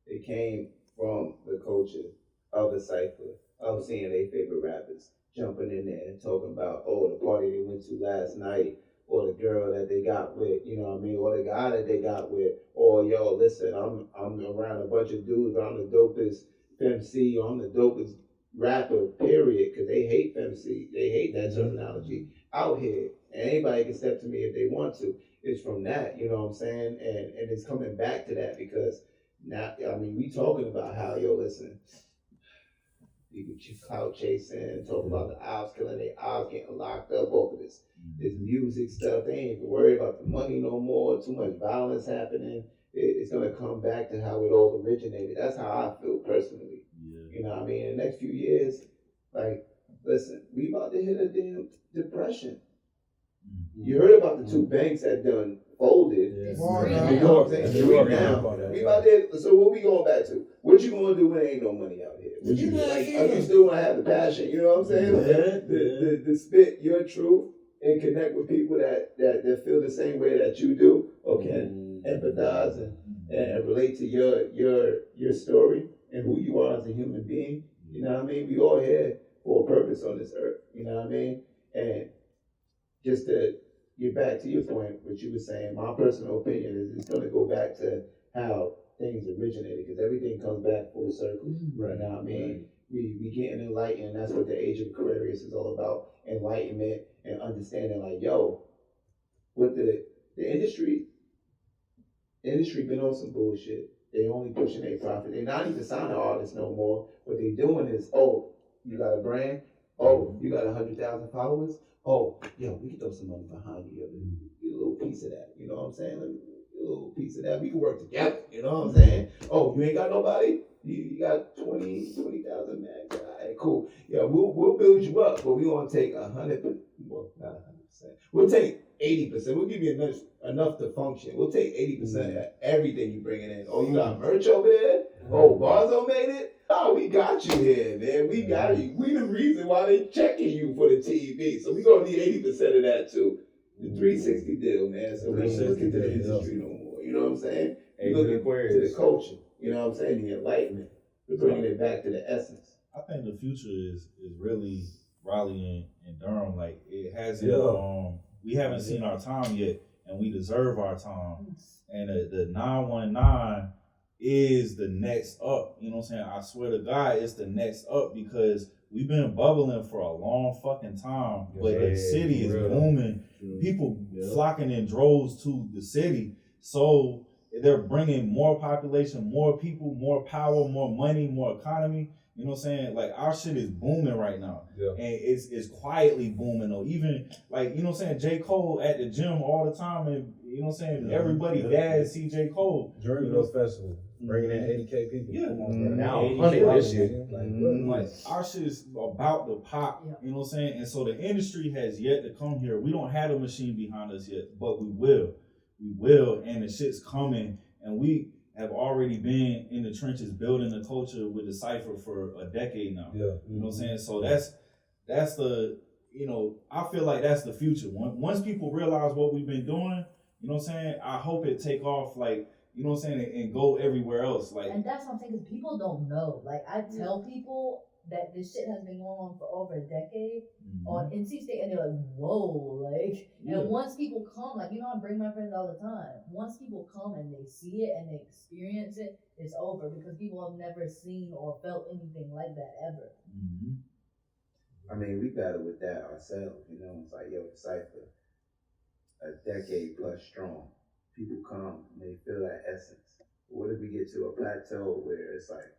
They came from the culture of the Cypher, of seeing their favorite rappers jumping in there and talking about, the party they went to last night, or the girl that they got with, or the guy that they got with, or yo, listen, I'm around a bunch of dudes, I'm the dopest MC, or I'm the dopest rapper, period, because they hate MC, they hate that terminology out here, and anybody can step to me if they want to. It's from that, you know what I'm saying, and it's coming back to that because now, we talking about how, listen, people clout chasing, talk about the ops killing their ops, getting locked up over this music stuff. They ain't even worried about the money no more. Too much violence happening. It's gonna come back to how it all originated. That's how I feel personally. Yeah. You know what I mean? In the next few years, like, listen, we about to hit a damn depression. Mm-hmm. You heard about the two banks that done folded. Yeah. You know what I'm saying? We about to. So what we going back to? What you gonna do when there ain't no money out here? What you like? Are you still gonna have the passion? You know what I'm saying? Like, to spit your truth and connect with people that feel the same way that you do, or can empathize and relate to your story and who you are as a human being. You know what I mean? We all here for a purpose on this earth. You know what I mean? And just to get back to your point, what you were saying, my personal opinion is it's going to go back to how things originated, because everything comes back full circle. Right. You know what I mean? Right. We getting enlightened, and that's what the age of Aquarius is all about, enlightenment and understanding, like, with the industry been on some bullshit. They only pushing their profit. They're not even signing artists no more. What they doing is, you got a brand? You got 100,000 followers? We can throw some money behind you. Get a little piece of that. You know what I'm saying? A little piece of that. We can work together. You know what I'm saying? You ain't got nobody? You got 20,000, man. All right, cool. Yeah, we'll build you up, but we gonna take 100%. Well, not 100%. We'll take 80%. We'll give you enough to function. We'll take 80% of everything you bringing in. You got merch over there? Barzo made it? We got you here, man. We got you. We the reason why they checking you for the TV. So we gonna need 80% of that too. The 360 deal, man. So we ain't looking to the industry no more. You know what I'm saying? We looking to the culture. You know what I'm saying? The enlightenment. We're bringing it back to the essence. I think the future is really Raleigh and Durham. Like, it hasn't. We haven't seen our time yet, and we deserve our time. And the 919 is the next up. You know what I'm saying? I swear to God, it's the next up, because we've been bubbling for a long fucking time, but the city is booming. People flocking in droves to the city. So they're bringing more population, more people, more power, more money, more economy. You know what I'm saying? Like, our shit is booming right now. Yeah. And it's quietly booming though. Even, like, you know what I'm saying, J. Cole at the gym all the time, and you know what I'm saying, everybody dad see J. Cole. During the festival, bringing in 80K people. Yeah. Now 100 this year. Like, our shit is about to pop, you know what I'm saying? And so the industry has yet to come here. We don't have a machine behind us yet, but we will. We will, and the shit's coming, and we have already been in the trenches building the culture with the Cypher for a decade now. Yeah. You know what I'm saying? So that's the, I feel like that's the future. Once people realize what we've been doing, you know what I'm saying, I hope it take off, like, you know what I'm saying, and go everywhere else. Like, and that's what I'm saying, because people don't know. Like, I tell people that this shit has been going on for over a decade on NC State, and they're like, whoa, like, and once people come, like, I bring my friends all the time. Once people come and they see it and they experience it, it's over, because people have never seen or felt anything like that ever. I mean, we battle with that ourselves, it's like, the Cypher, a decade plus strong. People come and they feel that essence. What if we get to a plateau where it's like,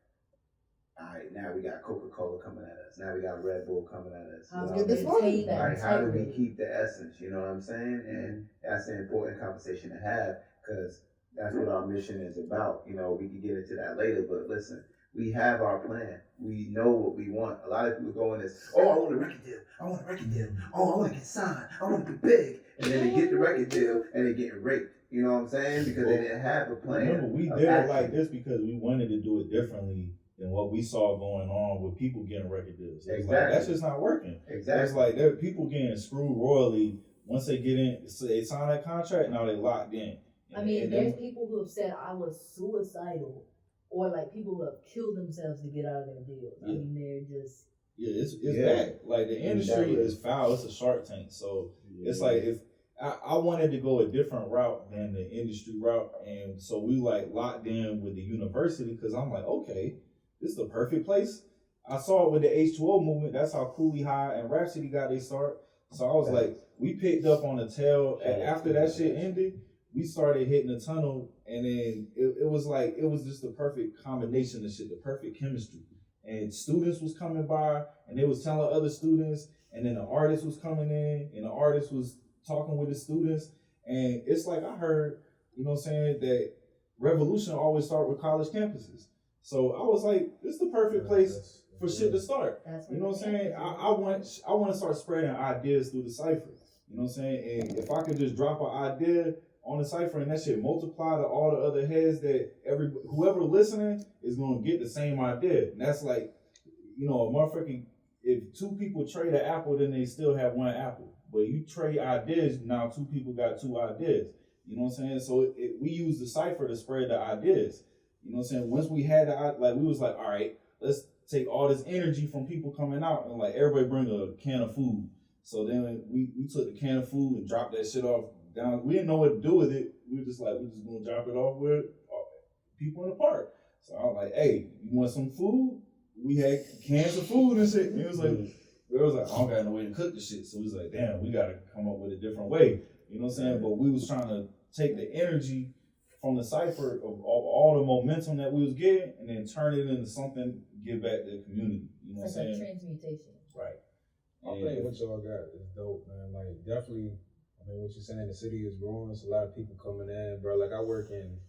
all right, now we got Coca-Cola coming at us. Now we got Red Bull coming at us. How get this money? Like, how do we keep the essence? You know what I'm saying? And that's an important conversation to have because that's what our mission is about. You know, we can get into that later, but listen, we have our plan. We know what we want. A lot of people go in this, oh, I want a record deal. I want a record deal. Oh, I want to get signed. I want to be big. And then they get the record deal and they getting raped. You know what I'm saying? Because they didn't have a plan. Remember, we did it like this because we wanted to do it differently than what we saw going on with people getting record deals. Exactly. Like, that's just not working. Exactly. It's like there are people getting screwed royally once they get in. So they sign that contract, now they locked in. I mean, there's people who have said I was suicidal, or like people who have killed themselves to get out of their deals. I mean, they're just it's bad. Like the industry is foul. It's a Shark Tank. So it's like if I wanted to go a different route than the industry route, and so we like locked in with the university because I'm like, okay, this is the perfect place. I saw it with the H2O movement. That's how Cooley High and Rhapsody got their start. So I was like, we picked up on the tail. After that shit ended, we started hitting the tunnel, and then it was like, it was just the perfect combination of shit, the perfect chemistry. And students was coming by, and they was telling other students, and then the artist was coming in, and the artist was talking with the students. And it's like I heard, you know what I'm saying, that revolution always start with college campuses. So I was like, this is the perfect place for shit to start. You know what I'm saying? I want to start spreading ideas through the Cypher. You know what I'm saying? And if I could just drop an idea on the Cypher and that shit multiply to all the other heads that whoever listening is gonna get the same idea. And that's like, you know, a motherfucking, if two people trade an apple, then they still have one apple. But you trade ideas, now two people got two ideas. You know what I'm saying? So we use the Cypher to spread the ideas. You know what I'm saying? Once we had we was like, all right, let's take all this energy from people coming out and like everybody bring a can of food. So then we took the can of food and dropped that shit off down. We didn't know what to do with it. We were just like, we're just gonna drop it off with people in the park. So I was like, hey, you want some food? We had cans of food and shit. And it was like, I don't got no way to cook the shit. So we was like, damn, we gotta come up with a different way. You know what I'm saying? But we was trying to take the energy from the Cypher of all the momentum that we was getting and then turn it into something, give back to the community. You know what I'm saying? It's like transmutation. Right. I think what y'all got is dope, man. Like, definitely, I mean, what you're saying, the city is growing. There's a lot of people coming in, bro. Like, I work in,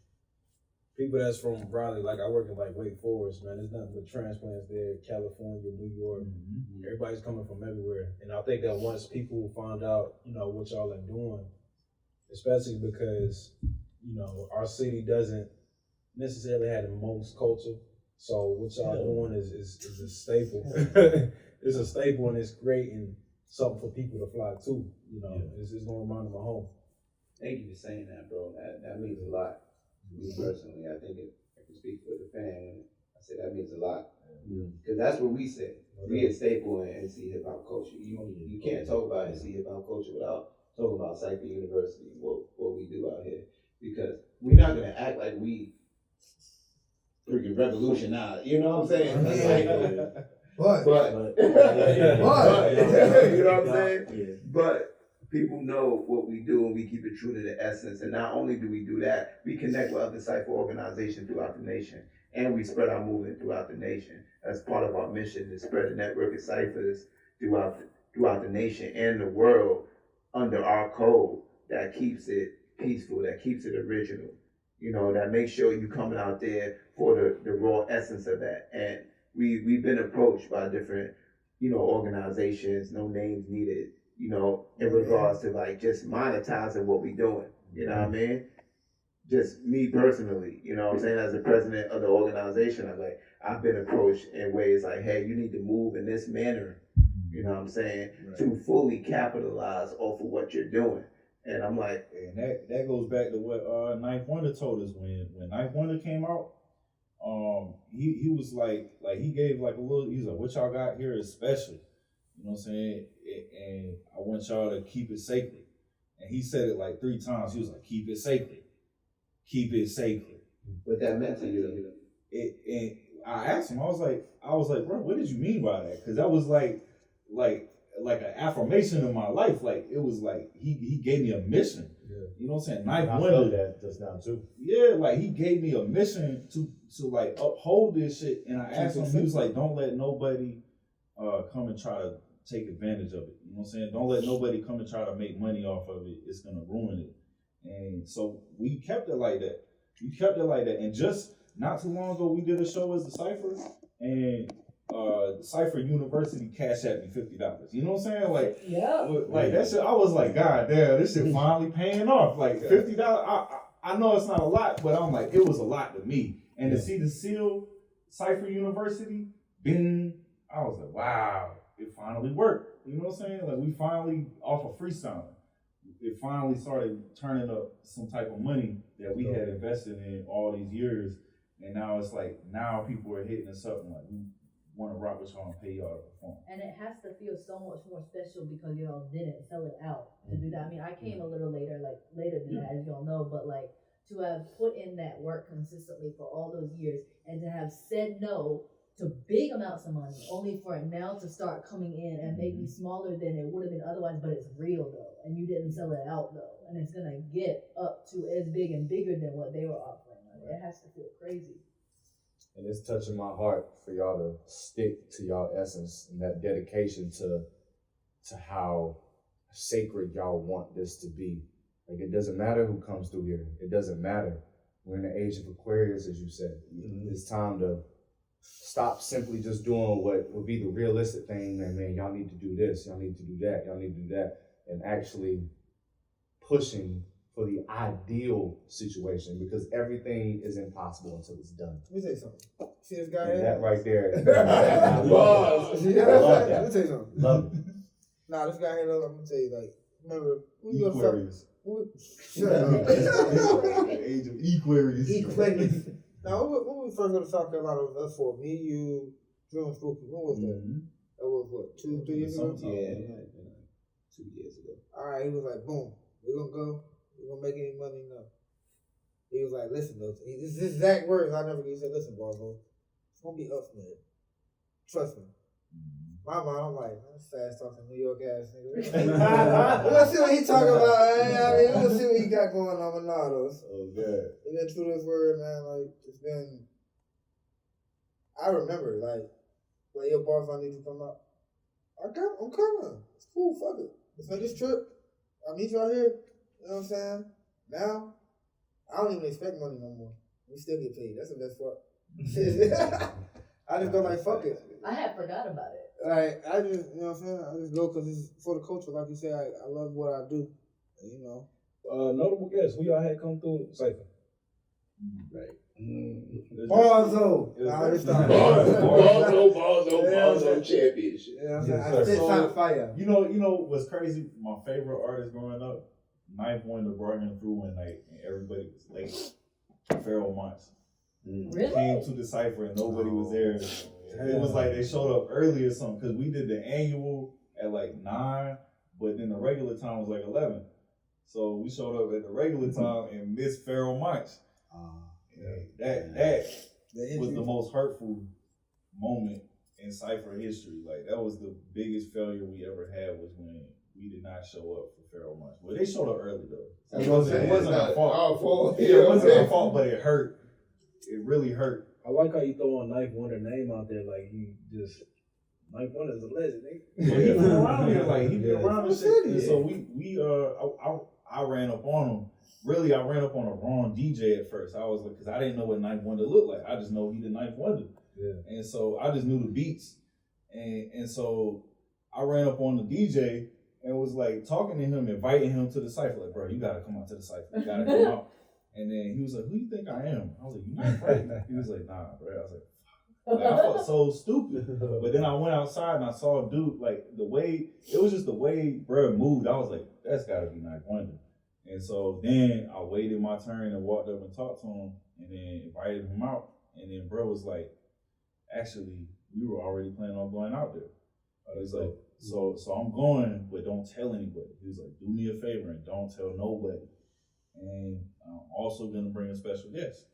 people that's from Raleigh, like, I work in, like, Wake Forest, man. There's nothing but transplants there, California, New York. Mm-hmm. Everybody's coming from everywhere. And I think that once people find out, you know, what y'all are doing, especially because, you know, our city doesn't necessarily have the most culture. So what y'all doing is a staple. It's a staple, and it's creating something for people to fly to. You know, it's going to remind them of home. Thank you for saying that, bro. That means a lot to me personally. I think I can speak for the fan. I say that means a lot because that's what we say. We a staple in NC hip hop culture. You can't talk about NC hip hop culture without talking about Cypher University, what we do out here, because we're not gonna act like we freaking revolutionized. You know what I'm saying? But you know what I'm saying? Yeah. But people know what we do, and we keep it true to the essence. And not only do we do that, we connect with other Cypher organizations throughout the nation, and we spread our movement throughout the nation. That's part of our mission, to spread the network of Cyphers throughout the nation and the world under our code that keeps it peaceful, that keeps it original. You know, that makes sure you coming out there for the raw essence of that. And we've been approached by different, you know, organizations, no names needed, you know, in regards to like just monetizing what we doing. You know what I mean? Just me personally, you know what I'm saying, as the president of the organization, I've been approached in ways like, hey, you need to move in this manner, you know what I'm saying, to fully capitalize off of what you're doing. And I'm like, and that goes back to what Ninth Wonder told us when Ninth Wonder came out. He was like he gave like a little. He's like, what y'all got here is special. You know what I'm saying? And I want y'all to keep it sacred. And he said it like 3 times. He was like, keep it sacred, keep it sacred. What that meant to you? And I asked him. I was like, bro, what did you mean by that? Because that was like like an affirmation in my life. Like it was like he gave me a mission. Yeah. You know what I'm saying? Knife I Wonder. felt that just now too. Yeah, like he gave me a mission to like uphold this shit, and I asked him. He was like, "Don't let nobody come and try to take advantage of it." You know what I'm saying? Don't let nobody come and try to make money off of it. It's gonna ruin it. And so we kept it like that. And just not too long ago, we did a show as the Cyphers, and Cypher University cashed at me $50. You know what I'm saying? Like, like that shit. I was like, God damn, this shit finally paying off. Like $50. I know it's not a lot, but I'm like, it was a lot to me. And to see the seal, Cypher University, bing, I was like, wow, it finally worked. You know what I'm saying? Like we finally off of freestyling. It finally started turning up some type of money that we had invested in all these years, and now it's like people are hitting us up and like we want to rock with y'all and pay y'all to perform. And it has to feel so much more special because y'all didn't sell it out to do that. I mean, I came a little later than that, as y'all know, but like to have put in that work consistently for all those years and to have said no to big amounts of money, only for it now to start coming in and maybe smaller than it would have been otherwise, but it's real though, and you didn't sell it out though, and it's gonna get up to as big and bigger than what they were offering. Like, it has to feel crazy. And it's touching my heart for y'all to stick to y'all essence and that dedication to how sacred y'all want this to be. Like it doesn't matter who comes through here. It doesn't matter. We're in the age of Aquarius, as you said. It's time to stop simply just doing what would be the realistic thing. And man, y'all need to do this, y'all need to do that, y'all need to do that, and actually pushing for the ideal situation, because everything is impossible until it's done. Let me tell you something. See this guy And here? that right there. I love that. Let me tell you something. Love it. Nah, this guy here, I'm gonna tell you, like, remember, we go to Aquarius. Shut up. The age of Aquarius. Aquarius. Now, when we first go to South Carolina, it was us four, me, you, Drew, and Spooky. When was that? That was what, 2-3 years ago? Yeah, 2 years ago. All right, he was like, boom, we're gonna go. We're gonna make any money, no. He was like, listen, though. This is his exact words. I never he said, listen, Barbo, it's gonna be us, man. Trust me. My mind, I'm like, that's fast talking New York ass nigga. We're gonna see what he talking about. I mean, we're gonna see what he got going on with Nardos. Oh, good. It's been true to his word, man. Like, it's been. I remember, like your boss, I need to come out. I'm coming. It's cool, fuck it. Let's make this trip. I'll meet y'all here. You know what I'm saying? Now, I don't even expect money no more. We still get paid. That's the best part. I just go like, fuck it. I had forgot about it. Like, I just, you know what I'm saying? I just go because it's for the culture. Like you said, I love what I do. And, you know. Notable guests, who y'all had come through Cypher? Right. Barzo. Barzo championship. You know what I'm saying? I sit top fire. You know what's crazy? My favorite artist growing up, Knife Wonder brought him through one night, and everybody was late. Pharoah Monch Really? came to the Cypher and nobody was there. It was like they showed up early or something, because we did the annual at like 9, but then the regular time was like 11. So we showed up at the regular time and missed Pharoah Monch. That was the most hurtful moment in Cypher history. Like that was the biggest failure we ever had, was when we did not show up for Pharoah Monch. Well, they showed up early though. It wasn't our fault. Yeah, it wasn't our fault, but it hurt. It really hurt. I like how you throw a Knife Wonder name out there, like he just Knife Wonder's a legend, Well, he been around here, like he been around and shit. And so I ran up on him. Really, I ran up on a wrong DJ at first. I was like, because I didn't know what Knife Wonder looked like. I just know he the Knife Wonder. Yeah. And so I just knew the beats. And so I ran up on the DJ and was like talking to him, inviting him to the Cypher. Like, bro, you gotta come out to the Cypher. You gotta come out. And then he was like, who you think I am? I was like, you not right. He was like, nah, bro. I was like, I felt so stupid. But then I went outside and I saw a dude, like the way bro moved. I was like, that's gotta be Knife Wonder. And so then I waited my turn and walked up and talked to him and then invited him out. And then bro was like, actually, we were already planning on going out there. He was like, so I'm going, but don't tell anybody. He was like, do me a favor and don't tell nobody. And I'm also gonna bring a special guest.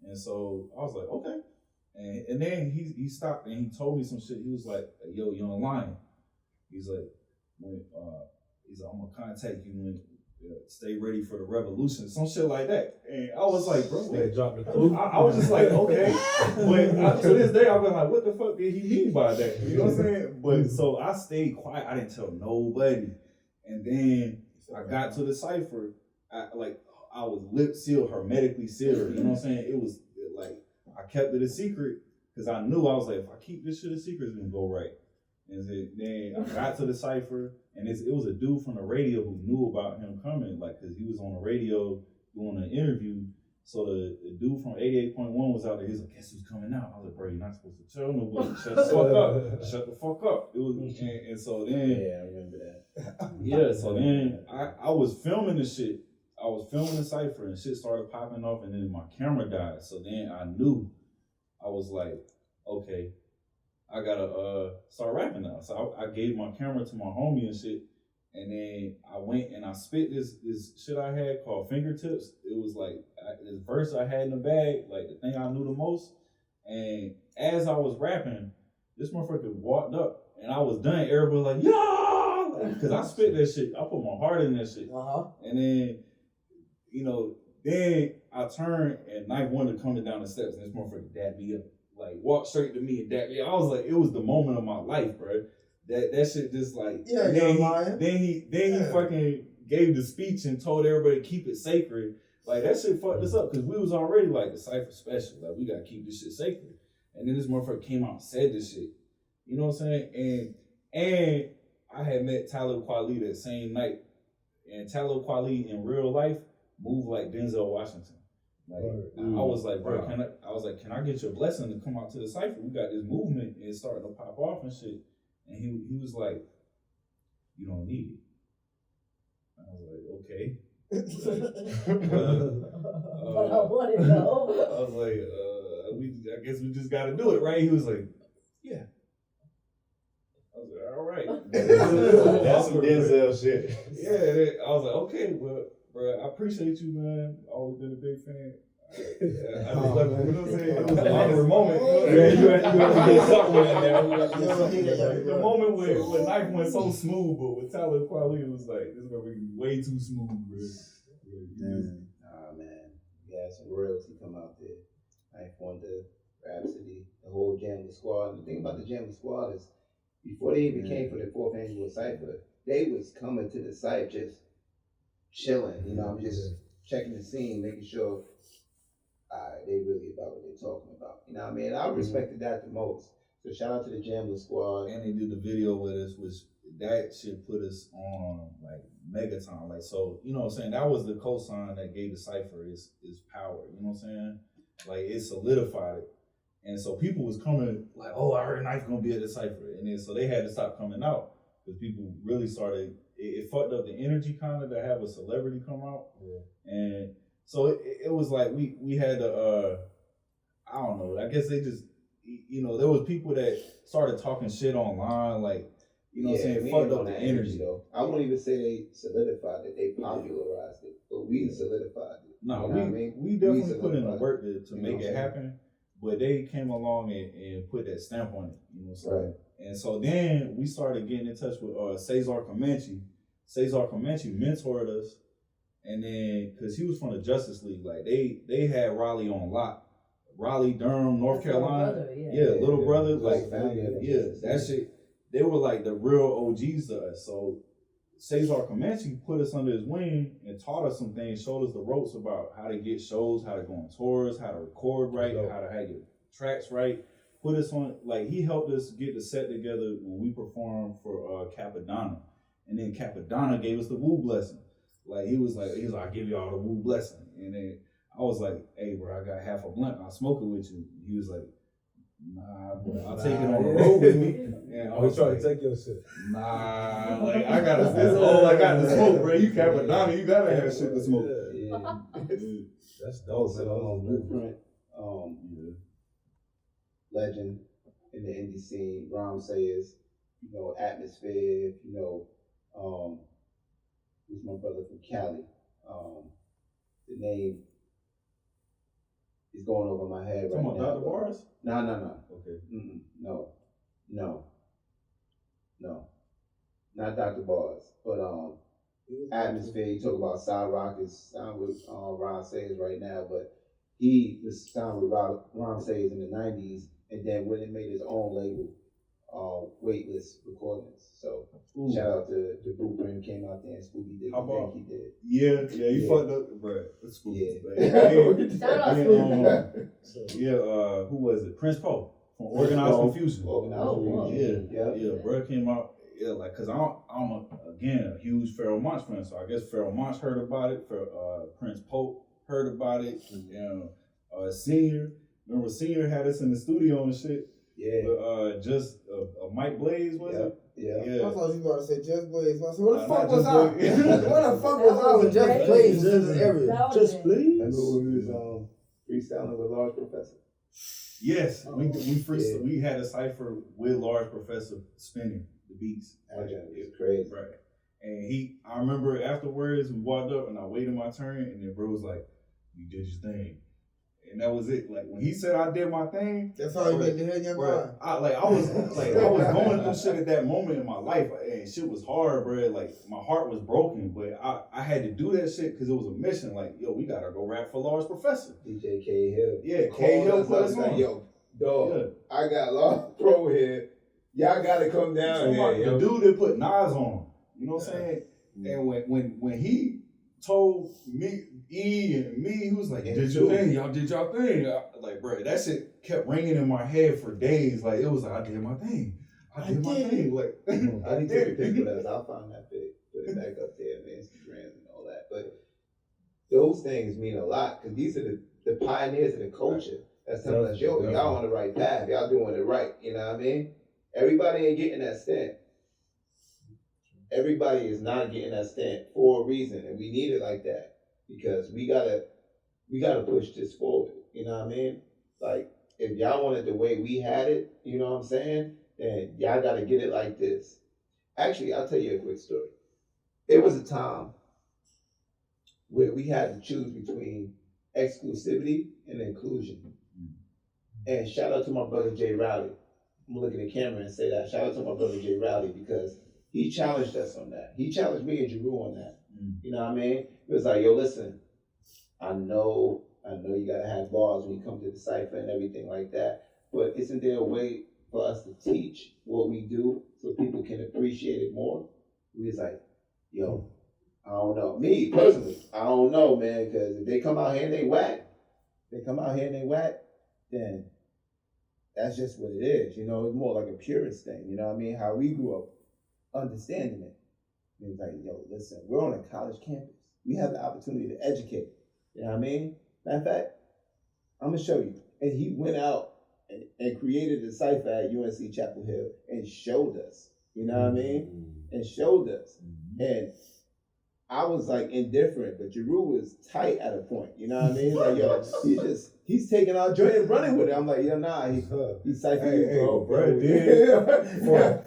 And so I was like, okay. And then he stopped and he told me some shit. He was like, yo, Young Lion, He's like, I'm gonna contact you when stay ready for the revolution, some shit like that. And I was like, bro, I was just like, okay. But to this day, I've been like, what the fuck did he mean by that? You know what I'm saying? But so I stayed quiet. I didn't tell nobody. And then I got to the Cypher. I was lip sealed, hermetically sealed. You know what I'm saying? It was like, I kept it a secret because I knew, I was like, if I keep this shit a secret, it's gonna go right. And then I got to the Cypher, and it was a dude from the radio who knew about him coming, like, because he was on the radio doing an interview. So the dude from 88.1 was out there. He's like, guess who's coming out? I was like, bro, you're not supposed to tell nobody. Shut the fuck up. Shut the fuck up. It was, and so then, yeah, I remember that. yeah, so then I was filming the shit. I was filming the Cypher, and shit started popping off, and then my camera died. So then I knew, I was like, okay, I gotta start rapping now. So I gave my camera to my homie and shit, and then I went and I spit this shit I had called Fingertips. It was like this verse I had in the bag, like the thing I knew the most. And as I was rapping, this motherfucker walked up, and I was done. Everybody was like, yeah, because I spit that shit. I put my heart in that shit. And then, you know, then I turned and Knife wanted to come down the steps, and this motherfucker dapped me up. Like, walked straight to me and dapped me. I was like, it was the moment of my life, bro. That shit just like, Yeah, then he fucking gave the speech and told everybody to keep it sacred. Like, that shit fucked us up because we was already like the Cypher special. Like, we gotta keep this shit sacred. And then this motherfucker came out and said this shit. You know what I'm saying? And I had met Talib Kweli that same night. And Talib Kweli in real life moved like Denzel Washington. Like, I was like, bro, can I get your blessing to come out to the Cypher? We got this movement and it's starting to pop off and shit. And he was like, you don't need it. I was like, okay. But I want to know. I was like, I guess we just got to do it, right? He was like, yeah. I was like, all right. That's some Denzel shit. Yeah, I was like, okay, well, bro, I appreciate you, man. Always been a big fan. I just love it. You know what I'm saying? It was an awkward moment. Yeah, you had to get something in there. The moment when Knife went so smooth, but with Talib Kweli, it was like, this is going to be way too smooth, bro. Man. We had some royalty come out there. Knife Wonder, Rhapsody, the whole Jamla Squad. And the thing about the Jamla Squad is, before they even came for the 4th annual Cypher, they was coming to the site just chilling. You know, I'm just checking the scene, making sure they really about what they're talking about. You know what I mean? I respected that the most. So shout out to the Jamla Squad. And they did the video with us, which that shit put us on like megaton. Like, so, you know what I'm saying? That was the cosign that gave the Cypher its power. You know what I'm saying? Like, it solidified it. And so people was coming like, oh, I heard Knife gonna be at the Cypher. And then so they had to stop coming out because people really started, it fucked up the energy kind of to have a celebrity come out. Yeah. And so it was like we had to, I don't know, I guess they just, you know, there was people that started talking shit online, like, you know what I'm saying, fucked up the energy. Though. I won't even say they solidified it, they popularized it, but we solidified it. No, we definitely put in the work to make it happen, but they came along and put that stamp on it, you know what I'm saying? Right. And so then we started getting in touch with Cesar Comanche. Cesar Comanche mentored us. And then, because he was from the Justice League, like they had Raleigh on lock. Raleigh, Durham, North Carolina. Brother, little brother. Like, that shit. They were like the real OGs to us. So Cesar Comanche put us under his wing and taught us some things, showed us the ropes about how to get shows, how to go on tours, how to record right, how to have your tracks right. Put us on, like, he helped us get the set together when we performed for Capadonna. And then Capadonna gave us the woo blessing. Like, he was like, I'll give y'all the woo blessing. And then I was like, hey, bro, I got half a blunt. I'll smoke it with you. He was like, nah, bro, I'll take it on the road with me. And I was trying to take your shit. Nah, like, I got to smoke, bro. You Capadonna, you got to have shit to smoke. Yeah. That's dope, man. Blueprint, legend in the indie scene, rhyme sayers, you know, atmosphere, you know, who's my brother from Cali. The name is going over my head right now. Dr. Boris? No. Okay. No. not Dr. Bars, but Atmosphere. He talk about Side Rock is signed with Ron Sayers right now, but he was signed with Ron Sayers in the 90s, and then went and made his own label, Weightless Recordings. So shout out to the Blueprint, came out there and Spooky did what he did. Yeah, he fucked up, bro. It's Spooky. Yeah. Shout out Spooky. Who was it? Prince Poe from Organized Confusion. Wow. Yeah, bro came out. Yeah, like, cause I'm again a huge Pharoah Monch fan, so I guess Pharoah Monch heard about it. Prince Pope heard about it. And Senior, remember Senior had us in the studio and shit. Yeah. But just Mike Blaze was it? Yeah. I thought you were about to say Just Blaze. I said, what the fuck not was Just I? Blaze. What the fuck was I with Just Blaze? Just please. Remember when we was freestyling with Large Professor? Yes, we had a cipher with Large Professor spinning the beats. It's crazy. Right. And I remember afterwards we walked up and I waited my turn and then bro was like, "You did your thing." And that was it. Like when he said I did my thing, That's how you made the head young bro, mind. I was going through shit at that moment in my life, and shit was hard, bro. Like my heart was broken, but I had to do that shit because it was a mission. Like, yo, we gotta go rap for Large Professor. DJ K Hill. Yeah, K Hill put us on. Yo, dog, I got Large Pro here. Y'all gotta come down here. The dude that put Nas on. You know what I'm saying? And when he told me, E and me, he was like, "Did your thing, y'all did y'all thing." Like, bro, that shit kept ringing in my head for days. Like, it was like, I did my thing. I did my thing. Like, I need to take a picture of that. I'll find that pic, put it back up there on Instagram and all that. But those things mean a lot because these are the pioneers of the culture. That's telling us, yo, y'all on the right path. Y'all doing it right. You know what I mean? Everybody ain't getting that stamp. Everybody is not getting that stamp for a reason, and we need it like that because we gotta push this forward. You know what I mean? Like if y'all want it the way we had it, you know what I'm saying? Then y'all gotta get it like this. Actually, I'll tell you a quick story. It was a time where we had to choose between exclusivity and inclusion. And shout out to my brother Jay Raleigh. I'm gonna look at the camera and say that. Shout out to my brother Jay Raleigh because he challenged us on that. He challenged me and Jeru on that. You know what I mean? It was like, yo, listen, I know you gotta have bars when you come to the Cypher and everything like that, but isn't there a way for us to teach what we do so people can appreciate it more? We was like, yo, I don't know. Me, personally, I don't know, man, because if they come out here and they whack, then that's just what it is. You know, it's more like a purist thing. You know what I mean? How we grew up understanding it. It was like, yo, listen, we're on a college campus. We have the opportunity to educate. You know what I mean? Matter of fact, I'm going to show you. And he went out and created a Cypher at UNC Chapel Hill and showed us. You know what I mean? And showed us. And I was like indifferent, but Jeru was tight at a point. You know what I mean? Like, yo, he's taking our joint and running with it. I'm like, yo, nah, he's Cypher, bro.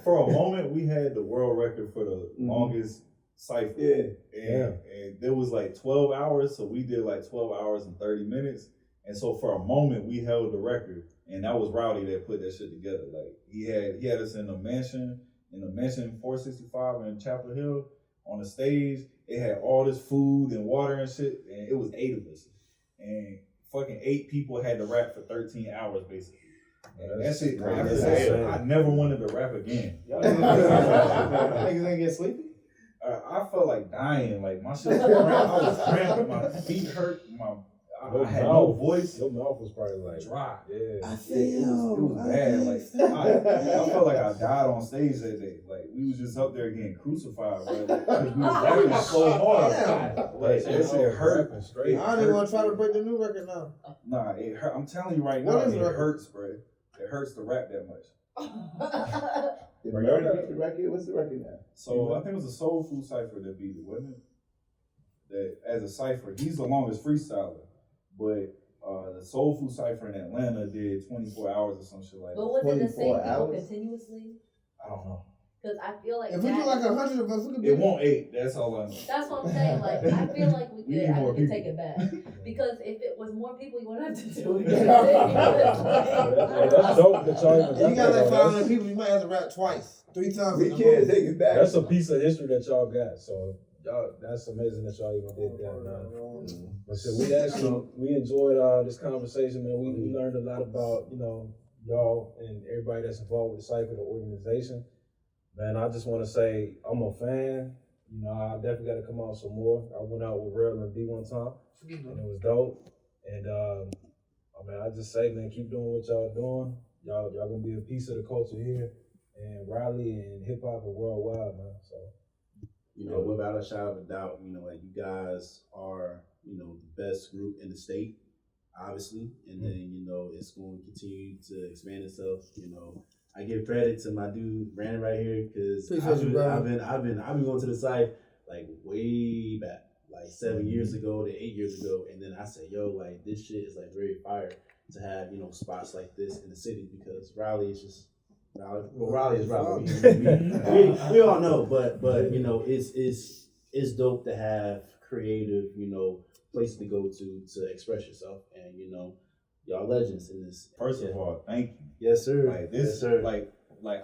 For a moment, we had the world record for the longest Cypher. And there was like 12 hours, so we did like 12 hours and 30 minutes. And so for a moment, we held the record, and that was Rowdy that put that shit together. Like he had us in the mansion 465 in Chapel Hill on the stage. It had all this food and water and shit, and it was 8 of us. And fucking 8 people had to rap for 13 hours, basically. And that shit, after that, I never wanted to rap again. Niggas ain't get sleepy? I felt like dying. Like, my shit was cramped. I was cramped. My feet hurt. I had no voice. Your mouth was probably like dry. Yeah. It was bad. Like I felt like I died on stage that day. Like we was just up there getting crucified, bro. Like, we was rapping so hard. Like that shit hurt. I don't even want to try to break the new record now. Nah, it hurt. I'm telling you right now, it hurts, bro. It hurts to rap that much. What's the record now? So I think it was a Soul Food Cypher that beat it, wasn't it? That as a Cypher, he's the longest freestyler. But the Soul Food Cypher in Atlanta did 24 hours or some shit like that. But was it the same people hours? continuously? I don't know. Because I feel like If we do like 100 of us, we could be. It won't 8. That's all I know. That's what I'm saying. Like, I feel like we need could, more we could people. take it back. Because if it was more people, you wouldn't have to do it. Hey, that's dope that y'all even If you got like that. 500 people, you might have to rap twice, 3 times. We can't take it back. That's a piece of history that y'all got. So y'all, that's amazing that y'all even did that, man. But so we enjoyed this conversation, man. We learned a lot about, y'all and everybody that's involved with the Cypher, the organization. Man, I just want to say I'm a fan. I definitely got to come out some more. I went out with Raleigh NC one time, and it was dope. And I just say, man, keep doing what y'all doing. Y'all gonna be a piece of the culture here, and Raleigh and hip hop are worldwide, man. So, without a shadow of a doubt, like you guys are, the best group in the state, obviously, and then it's going to continue to expand itself. I give credit to my dude Brandon right here because I've been going to the site like way back, like 7 years ago to 8 years ago, and then I said, like this shit is like very fire to have spots like this in the city because Raleigh is just Raleigh is Raleigh. We all know, but it's dope to have creative places to go to express yourself, and y'all legends in this. First of all, thank you. Yes, sir. Like this, yes, sir. like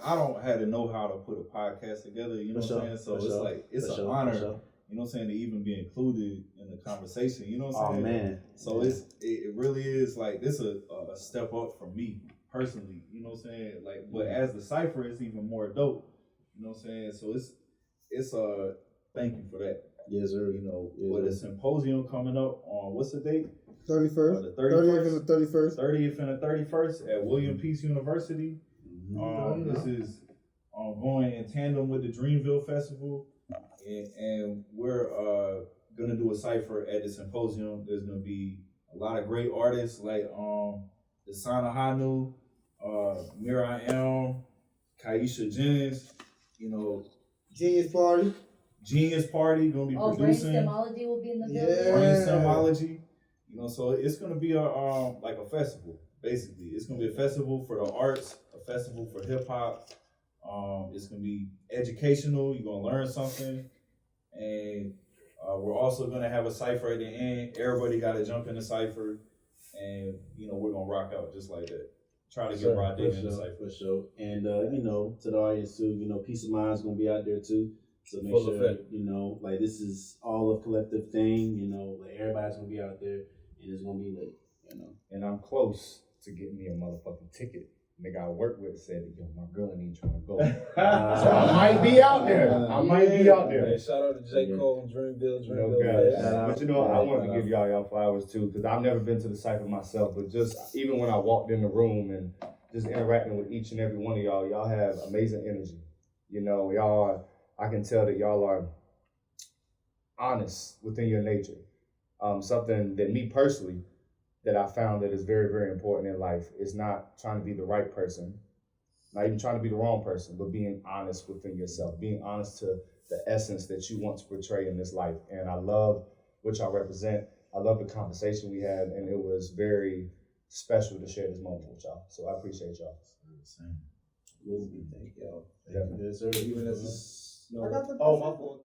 I don't have to know how to put a podcast together. You know what I'm saying? So it's like it's an honor. You know what I'm saying, to even be included in the conversation. You know what I'm saying? Oh man. So it really is like this a step up for me personally. You know what I'm saying? Like, but as the Cypher, it's even more dope. You know what I'm saying? So it's thank you for that. Yes, sir. With a symposium coming up on what's the date? 31st. The 31st. 30th and the 31st. 30th and the 31st at William Peace University. This is going in tandem with the Dreamville Festival, and we're gonna do a cipher at the symposium. There's gonna be a lot of great artists like the Sana Hanu, Mira M, Kaisha Jennings, Genius Party gonna be producing. Brainstemology will be in the building. Brainstemology. So it's gonna be a like a festival. Basically, it's gonna be a festival for the arts, a festival for hip hop. It's gonna be educational. You're gonna learn something, and we're also gonna have a cipher at the end. Everybody got to jump in the cipher, and we're gonna rock out just like that. Try to get Rod in the cipher for sure. And to the audience too, Peace of Mind's gonna be out there too. So make Full sure effect. like this is all a collective thing. Like everybody's gonna be out there, and it's gonna be lit. And I'm close to getting me a motherfucking ticket. Nigga I work with said, my girl ain't trying to go. So I might be out there. Hey, shout out to J. Cole and Dreamville. But I wanted to give y'all flowers too, because I've never been to the Cypher myself, but just even when I walked in the room and just interacting with each and every one of y'all have amazing energy. I can tell that y'all are honest within your nature. Something that me personally, that I found that is very, very important in life is not trying to be the right person, not even trying to be the wrong person, but being honest within yourself, being honest to the essence that you want to portray in this life. And I love what y'all represent. I love the conversation we had, and it was very special to share this moment with y'all. So I appreciate y'all. Thank y'all. Definitely. Yes, sir. Even as I got the my fault.